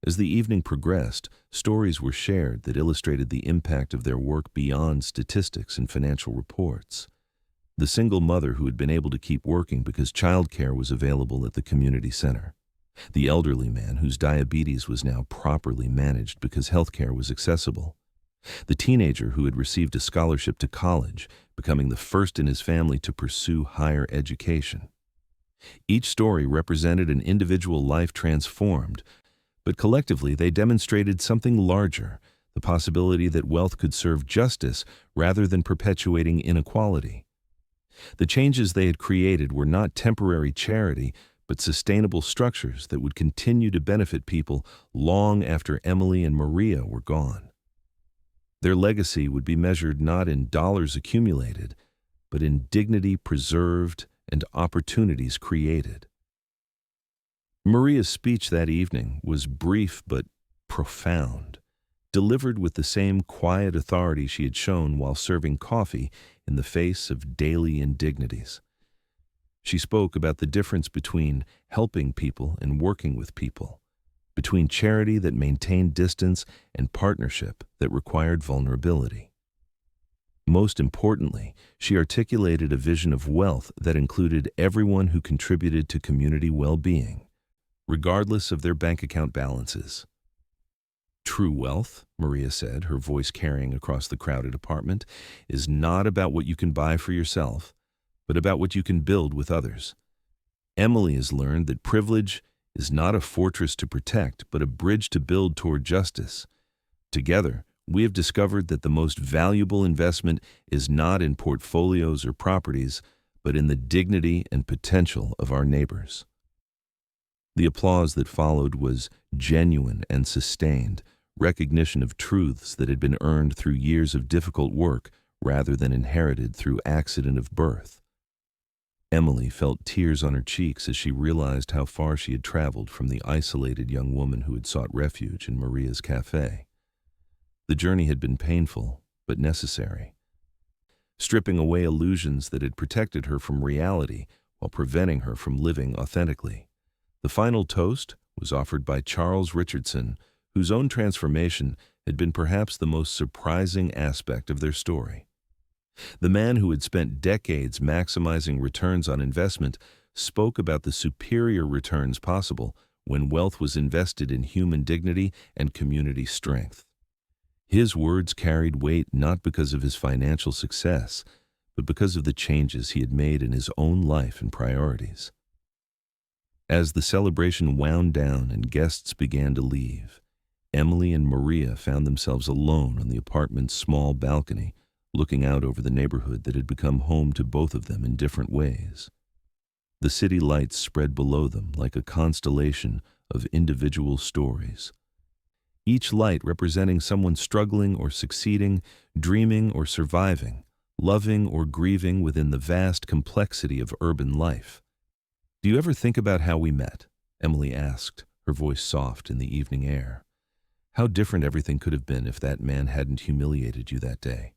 As the evening progressed, stories were shared that illustrated the impact of their work beyond statistics and financial reports. The single mother who had been able to keep working because childcare was available at the community center. The elderly man whose diabetes was now properly managed because healthcare was accessible. The teenager who had received a scholarship to college, becoming the first in his family to pursue higher education. Each story represented an individual life transformed, but collectively they demonstrated something larger, the possibility that wealth could serve justice rather than perpetuating inequality. The changes they had created were not temporary charity, but sustainable structures that would continue to benefit people long after Emily and Maria were gone. Their legacy would be measured not in dollars accumulated, but in dignity preserved and opportunities created. Maria's speech that evening was brief but profound, delivered with the same quiet authority she had shown while serving coffee in the face of daily indignities. She spoke about the difference between helping people and working with people, between charity that maintained distance and partnership that required vulnerability. Most importantly, she articulated a vision of wealth that included everyone who contributed to community well-being, regardless of their bank account balances. True wealth, Maria said, her voice carrying across the crowded apartment, is not about what you can buy for yourself, but about what you can build with others. Emily has learned that privilege is not a fortress to protect, but a bridge to build toward justice. Together, we have discovered that the most valuable investment is not in portfolios or properties, but in the dignity and potential of our neighbors. The applause that followed was genuine and sustained, recognition of truths that had been earned through years of difficult work rather than inherited through accident of birth. Emily felt tears on her cheeks as she realized how far she had traveled from the isolated young woman who had sought refuge in Maria's cafe. The journey had been painful, but necessary, stripping away illusions that had protected her from reality while preventing her from living authentically. The final toast was offered by Charles Richardson, whose own transformation had been perhaps the most surprising aspect of their story. The man who had spent decades maximizing returns on investment spoke about the superior returns possible when wealth was invested in human dignity and community strength. His words carried weight not because of his financial success, but because of the changes he had made in his own life and priorities. As the celebration wound down and guests began to leave, Emily and Maria found themselves alone on the apartment's small balcony, looking out over the neighborhood that had become home to both of them in different ways. The city lights spread below them like a constellation of individual stories. each light representing someone struggling or succeeding, dreaming or surviving, loving or grieving within the vast complexity of urban life. "Do you ever think about how we met?" Emily asked, her voice soft in the evening air. "How different everything could have been if that man hadn't humiliated you that day."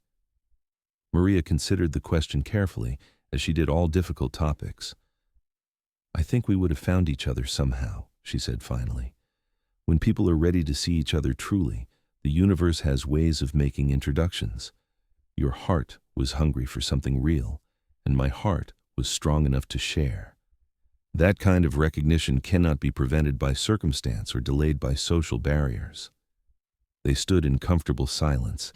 Maria considered the question carefully, as she did all difficult topics. "I think we would have found each other somehow," she said finally. "When people are ready to see each other truly, the universe has ways of making introductions. Your heart was hungry for something real, and my heart was strong enough to share. That kind of recognition cannot be prevented by circumstance or delayed by social barriers." They stood in comfortable silence,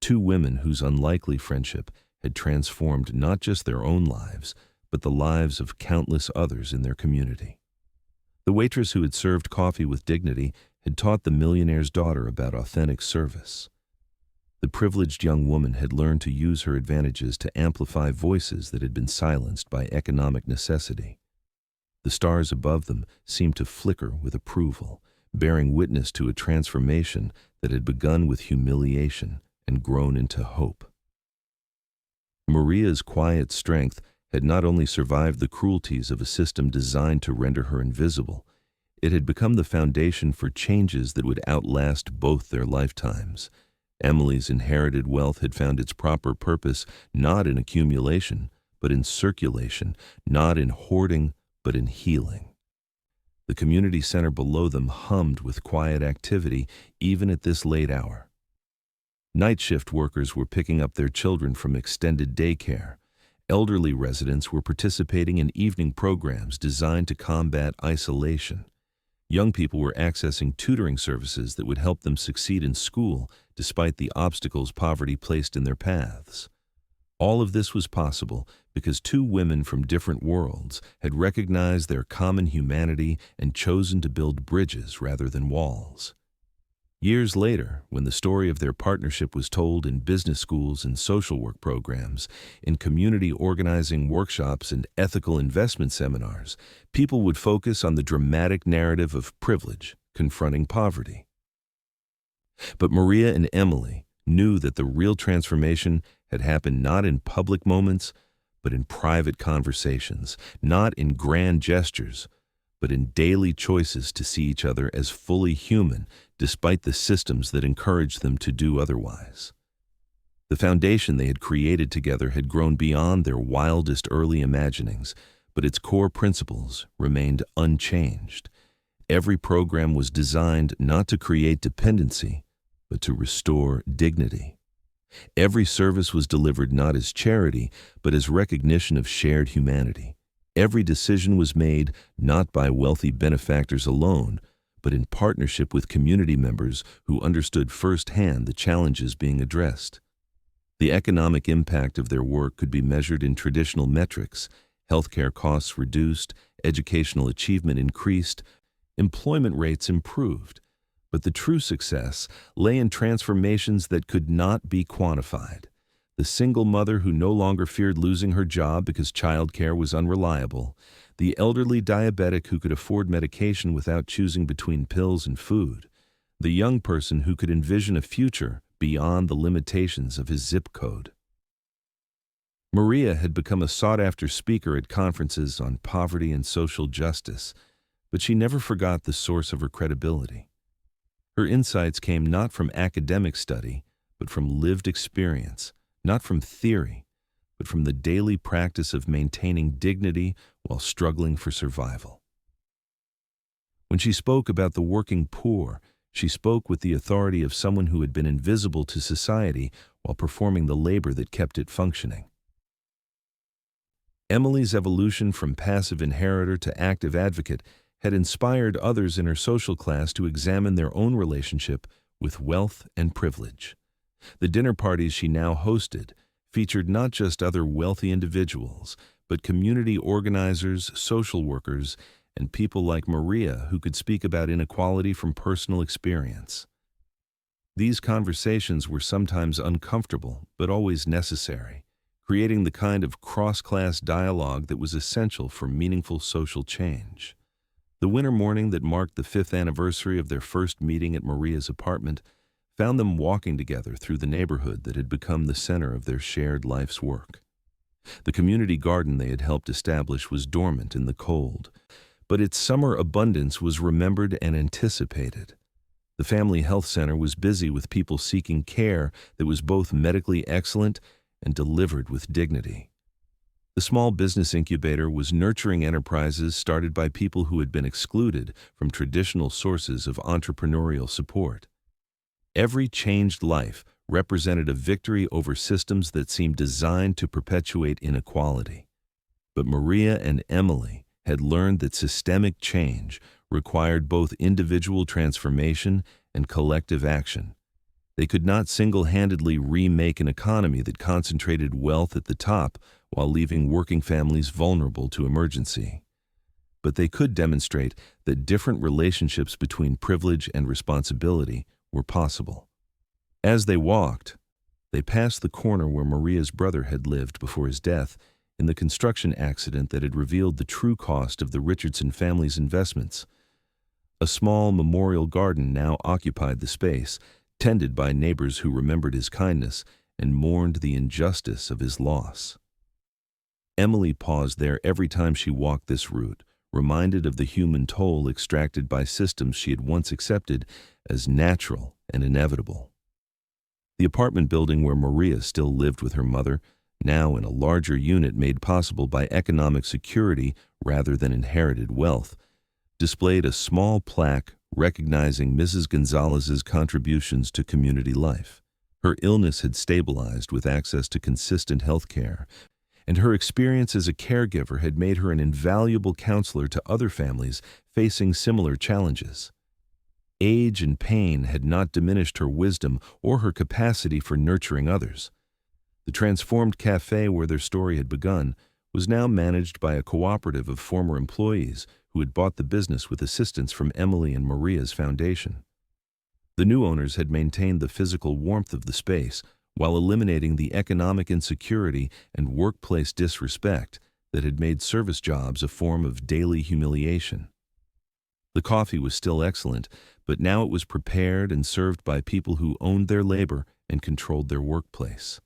two women whose unlikely friendship had transformed not just their own lives, but the lives of countless others in their community. The waitress who had served coffee with dignity had taught the millionaire's daughter about authentic service. The privileged young woman had learned to use her advantages to amplify voices that had been silenced by economic necessity. The stars above them seemed to flicker with approval, bearing witness to a transformation that had begun with humiliation and grown into hope. Maria's quiet strength had not only survived the cruelties of a system designed to render her invisible, it had become the foundation for changes that would outlast both their lifetimes. Emily's inherited wealth had found its proper purpose not in accumulation, but in circulation, not in hoarding, but in healing. The community center below them hummed with quiet activity even at this late hour. Night shift workers were picking up their children from extended daycare. Elderly residents were participating in evening programs designed to combat isolation. Young people were accessing tutoring services that would help them succeed in school despite the obstacles poverty placed in their paths. All of this was possible because two women from different worlds had recognized their common humanity and chosen to build bridges rather than walls. Years later, when the story of their partnership was told in business schools and social work programs, in community organizing workshops and ethical investment seminars, people would focus on the dramatic narrative of privilege confronting poverty. But Maria and Emily knew that the real transformation had happened not in public moments, but in private conversations, not in grand gestures, but in daily choices to see each other as fully human, despite the systems that encouraged them to do otherwise. The foundation they had created together had grown beyond their wildest early imaginings, but its core principles remained unchanged. Every program was designed not to create dependency, but to restore dignity. Every service was delivered not as charity, but as recognition of shared humanity. Every decision was made not by wealthy benefactors alone, but in partnership with community members who understood firsthand the challenges being addressed. The economic impact of their work could be measured in traditional metrics: healthcare costs reduced, educational achievement increased, employment rates improved. But the true success lay in transformations that could not be quantified. The single mother who no longer feared losing her job because childcare was unreliable, the elderly diabetic who could afford medication without choosing between pills and food, the young person who could envision a future beyond the limitations of his zip code. Maria had become a sought-after speaker at conferences on poverty and social justice, but she never forgot the source of her credibility. Her insights came not from academic study, but from lived experience, not from theory, but from the daily practice of maintaining dignity while struggling for survival. When she spoke about the working poor, she spoke with the authority of someone who had been invisible to society while performing the labor that kept it functioning. Emily's evolution from passive inheritor to active advocate had inspired others in her social class to examine their own relationship with wealth and privilege. The dinner parties she now hosted featured not just other wealthy individuals, but community organizers, social workers, and people like Maria who could speak about inequality from personal experience. These conversations were sometimes uncomfortable, but always necessary, creating the kind of cross-class dialogue that was essential for meaningful social change. The winter morning that marked the 5th anniversary of their first meeting at Maria's apartment found them walking together through the neighborhood that had become the center of their shared life's work. The community garden they had helped establish was dormant in the cold, but its summer abundance was remembered and anticipated. The family health center was busy with people seeking care that was both medically excellent and delivered with dignity. The small business incubator was nurturing enterprises started by people who had been excluded from traditional sources of entrepreneurial support. Every changed life represented a victory over systems that seemed designed to perpetuate inequality. But Maria and Emily had learned that systemic change required both individual transformation and collective action. They could not single-handedly remake an economy that concentrated wealth at the top while leaving working families vulnerable to emergency. But they could demonstrate that different relationships between privilege and responsibility were possible. As they walked, they passed the corner where Maria's brother had lived before his death in the construction accident that had revealed the true cost of the Richardson family's investments. A small memorial garden now occupied the space, tended by neighbors who remembered his kindness and mourned the injustice of his loss. Emily paused there every time she walked this route, reminded of the human toll extracted by systems she had once accepted as natural and inevitable. The apartment building where Maria still lived with her mother, now in a larger unit made possible by economic security rather than inherited wealth, displayed a small plaque recognizing Mrs. Gonzalez's contributions to community life. Her illness had stabilized with access to consistent health care, and her experience as a caregiver had made her an invaluable counselor to other families facing similar challenges. Age and pain had not diminished her wisdom or her capacity for nurturing others. The transformed cafe where their story had begun was now managed by a cooperative of former employees who had bought the business with assistance from Emily and Maria's foundation. The new owners had maintained the physical warmth of the space while eliminating the economic insecurity and workplace disrespect that had made service jobs a form of daily humiliation. The coffee was still excellent, but now it was prepared and served by people who owned their labor and controlled their workplace.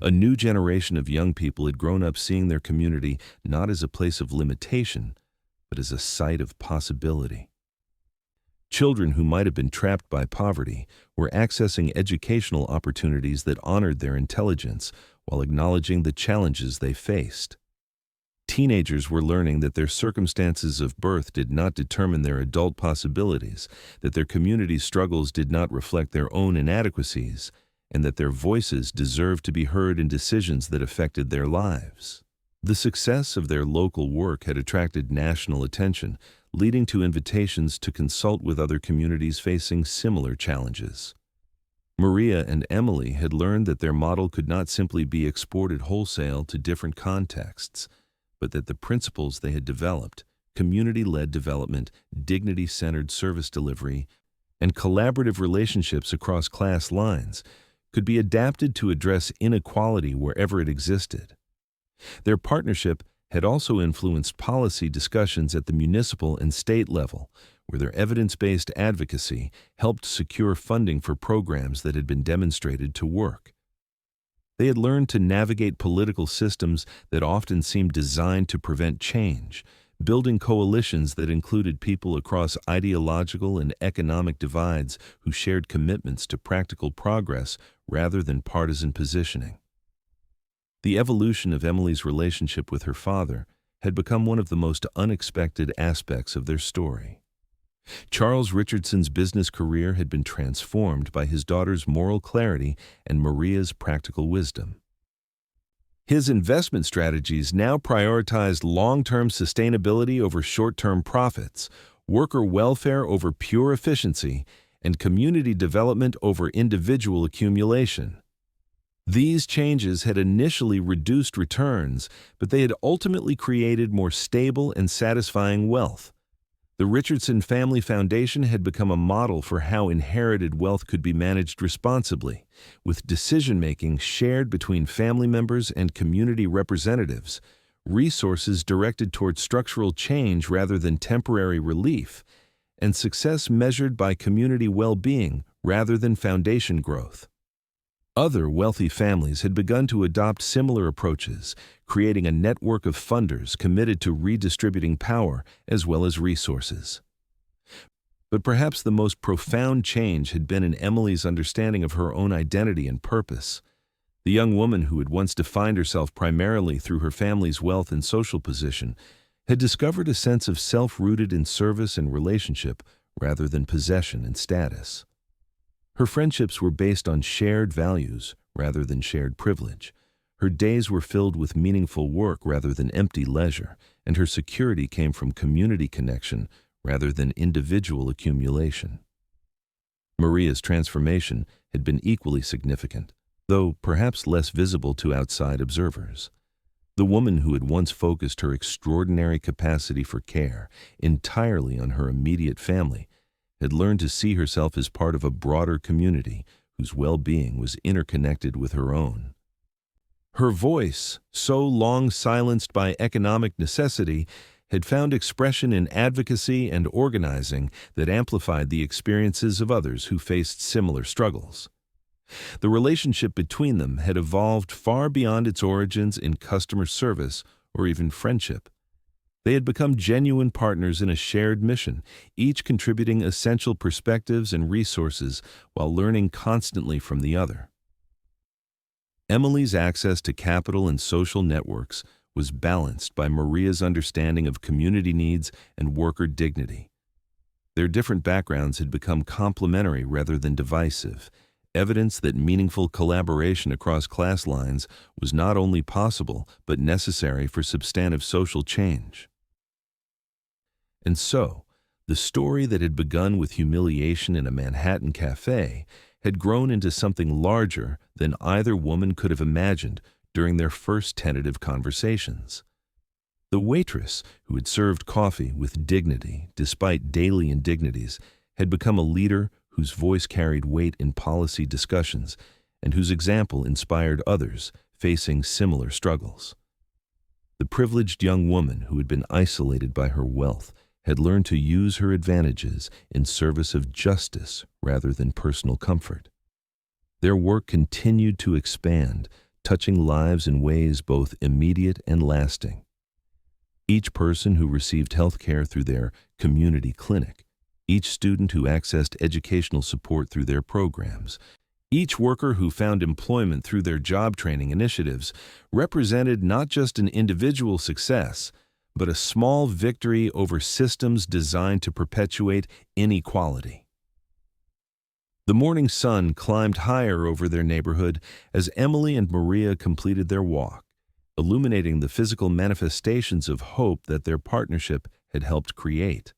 A new generation of young people had grown up seeing their community not as a place of limitation, but as a site of possibility. Children who might have been trapped by poverty were accessing educational opportunities that honored their intelligence while acknowledging the challenges they faced. Teenagers were learning that their circumstances of birth did not determine their adult possibilities, that their community struggles did not reflect their own inadequacies, and that their voices deserved to be heard in decisions that affected their lives. The success of their local work had attracted national attention, leading to invitations to consult with other communities facing similar challenges. Maria and Emily had learned that their model could not simply be exported wholesale to different contexts, but that the principles they had developed, community-led development, dignity-centered service delivery, and collaborative relationships across class lines, could be adapted to address inequality wherever it existed. Their partnership had also influenced policy discussions at the municipal and state level, where their evidence-based advocacy helped secure funding for programs that had been demonstrated to work. They had learned to navigate political systems that often seemed designed to prevent change, building coalitions that included people across ideological and economic divides who shared commitments to practical progress rather than partisan positioning. The evolution of Emily's relationship with her father had become one of the most unexpected aspects of their story. Charles Richardson's business career had been transformed by his daughter's moral clarity and Maria's practical wisdom. His investment strategies now prioritized long-term sustainability over short-term profits, worker welfare over pure efficiency, and community development over individual accumulation. These changes had initially reduced returns, but they had ultimately created more stable and satisfying wealth. The Richardson Family Foundation had become a model for how inherited wealth could be managed responsibly, with decision-making shared between family members and community representatives, resources directed toward structural change rather than temporary relief, and success measured by community well-being rather than foundation growth. Other wealthy families had begun to adopt similar approaches, creating a network of funders committed to redistributing power as well as resources. But perhaps the most profound change had been in Emily's understanding of her own identity and purpose. The young woman who had once defined herself primarily through her family's wealth and social position had discovered a sense of self rooted in service and relationship rather than possession and status. Her friendships were based on shared values rather than shared privilege. Her days were filled with meaningful work rather than empty leisure, and her security came from community connection rather than individual accumulation. Maria's transformation had been equally significant, though perhaps less visible to outside observers. The woman who had once focused her extraordinary capacity for care entirely on her immediate family had learned to see herself as part of a broader community whose well-being was interconnected with her own. Her voice, so long silenced by economic necessity, had found expression in advocacy and organizing that amplified the experiences of others who faced similar struggles. The relationship between them had evolved far beyond its origins in customer service or even friendship. They had become genuine partners in a shared mission, each contributing essential perspectives and resources while learning constantly from the other. Emily's access to capital and social networks was balanced by Maria's understanding of community needs and worker dignity. Their different backgrounds had become complementary rather than divisive, evidence that meaningful collaboration across class lines was not only possible but necessary for substantive social change. And so, the story that had begun with humiliation in a Manhattan cafe had grown into something larger than either woman could have imagined during their first tentative conversations. The waitress, who had served coffee with dignity despite daily indignities, had become a leader whose voice carried weight in policy discussions and whose example inspired others facing similar struggles. The privileged young woman who had been isolated by her wealth had learned to use her advantages in service of justice rather than personal comfort. Their work continued to expand, touching lives in ways both immediate and lasting. Each person who received health care through their community clinic, each student who accessed educational support through their programs, each worker who found employment through their job training initiatives represented not just an individual success, but a small victory over systems designed to perpetuate inequality. The morning sun climbed higher over their neighborhood as Emily and Maria completed their walk, illuminating the physical manifestations of hope that their partnership had helped create.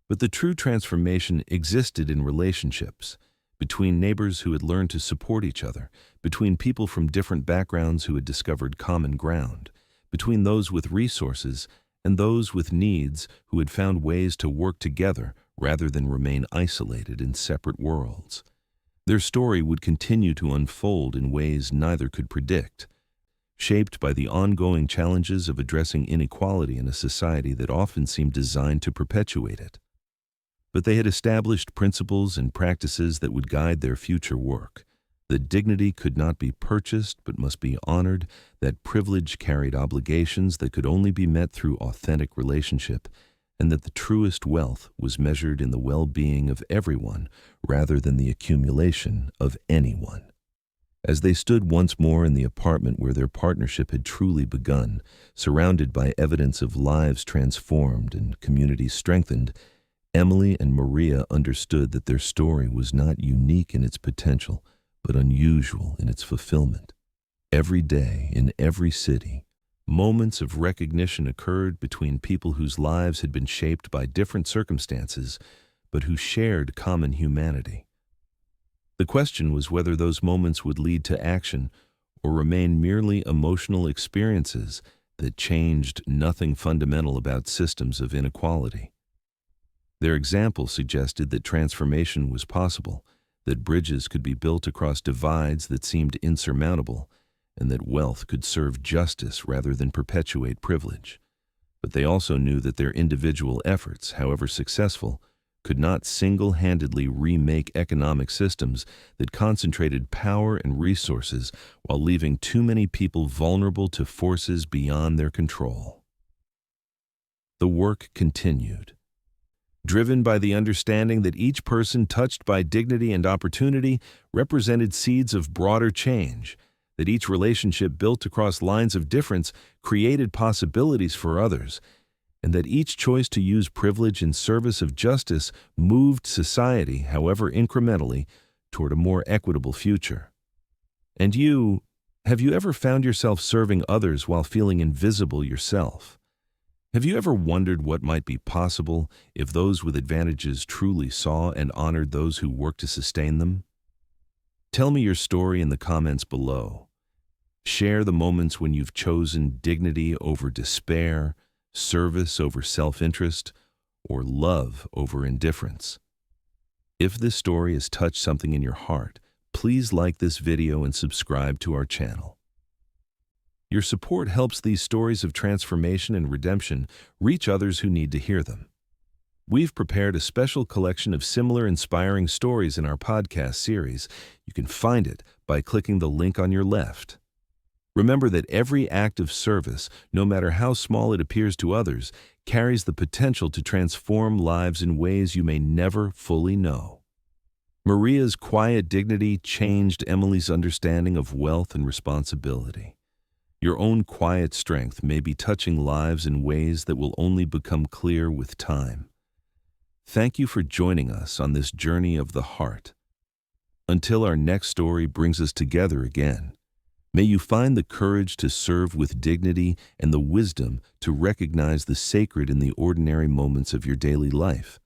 But the true transformation existed in relationships, between neighbors who had learned to support each other, between people from different backgrounds who had discovered common ground, between those with resources and those with needs who had found ways to work together rather than remain isolated in separate worlds. Their story would continue to unfold in ways neither could predict, shaped by the ongoing challenges of addressing inequality in a society that often seemed designed to perpetuate it. But they had established principles and practices that would guide their future work. That dignity could not be purchased but must be honored, that privilege carried obligations that could only be met through authentic relationship, and that the truest wealth was measured in the well-being of everyone rather than the accumulation of anyone. As they stood once more in the apartment where their partnership had truly begun, surrounded by evidence of lives transformed and communities strengthened, Emily and Maria understood that their story was not unique in its potential, but unusual in its fulfillment. Every day, in every city, moments of recognition occurred between people whose lives had been shaped by different circumstances, but who shared common humanity. The question was whether those moments would lead to action or remain merely emotional experiences that changed nothing fundamental about systems of inequality. Their example suggested that transformation was possible, that bridges could be built across divides that seemed insurmountable, and that wealth could serve justice rather than perpetuate privilege. But they also knew that their individual efforts, however successful, could not single-handedly remake economic systems that concentrated power and resources while leaving too many people vulnerable to forces beyond their control. The work continued. Driven by the understanding that each person touched by dignity and opportunity represented seeds of broader change, that each relationship built across lines of difference created possibilities for others, and that each choice to use privilege in service of justice moved society, however incrementally, toward a more equitable future. And have you ever found yourself serving others while feeling invisible yourself? Have you ever wondered what might be possible if those with advantages truly saw and honored those who work to sustain them? Tell me your story in the comments below. Share the moments when you've chosen dignity over despair, service over self-interest, or love over indifference. If this story has touched something in your heart, please like this video and subscribe to our channel. Your support helps these stories of transformation and redemption reach others who need to hear them. We've prepared a special collection of similar inspiring stories in our podcast series. You can find it by clicking the link on your left. Remember that every act of service, no matter how small it appears to others, carries the potential to transform lives in ways you may never fully know. Maria's quiet dignity changed Emily's understanding of wealth and responsibility. Your own quiet strength may be touching lives in ways that will only become clear with time. Thank you for joining us on this journey of the heart. Until our next story brings us together again, may you find the courage to serve with dignity and the wisdom to recognize the sacred in the ordinary moments of your daily life.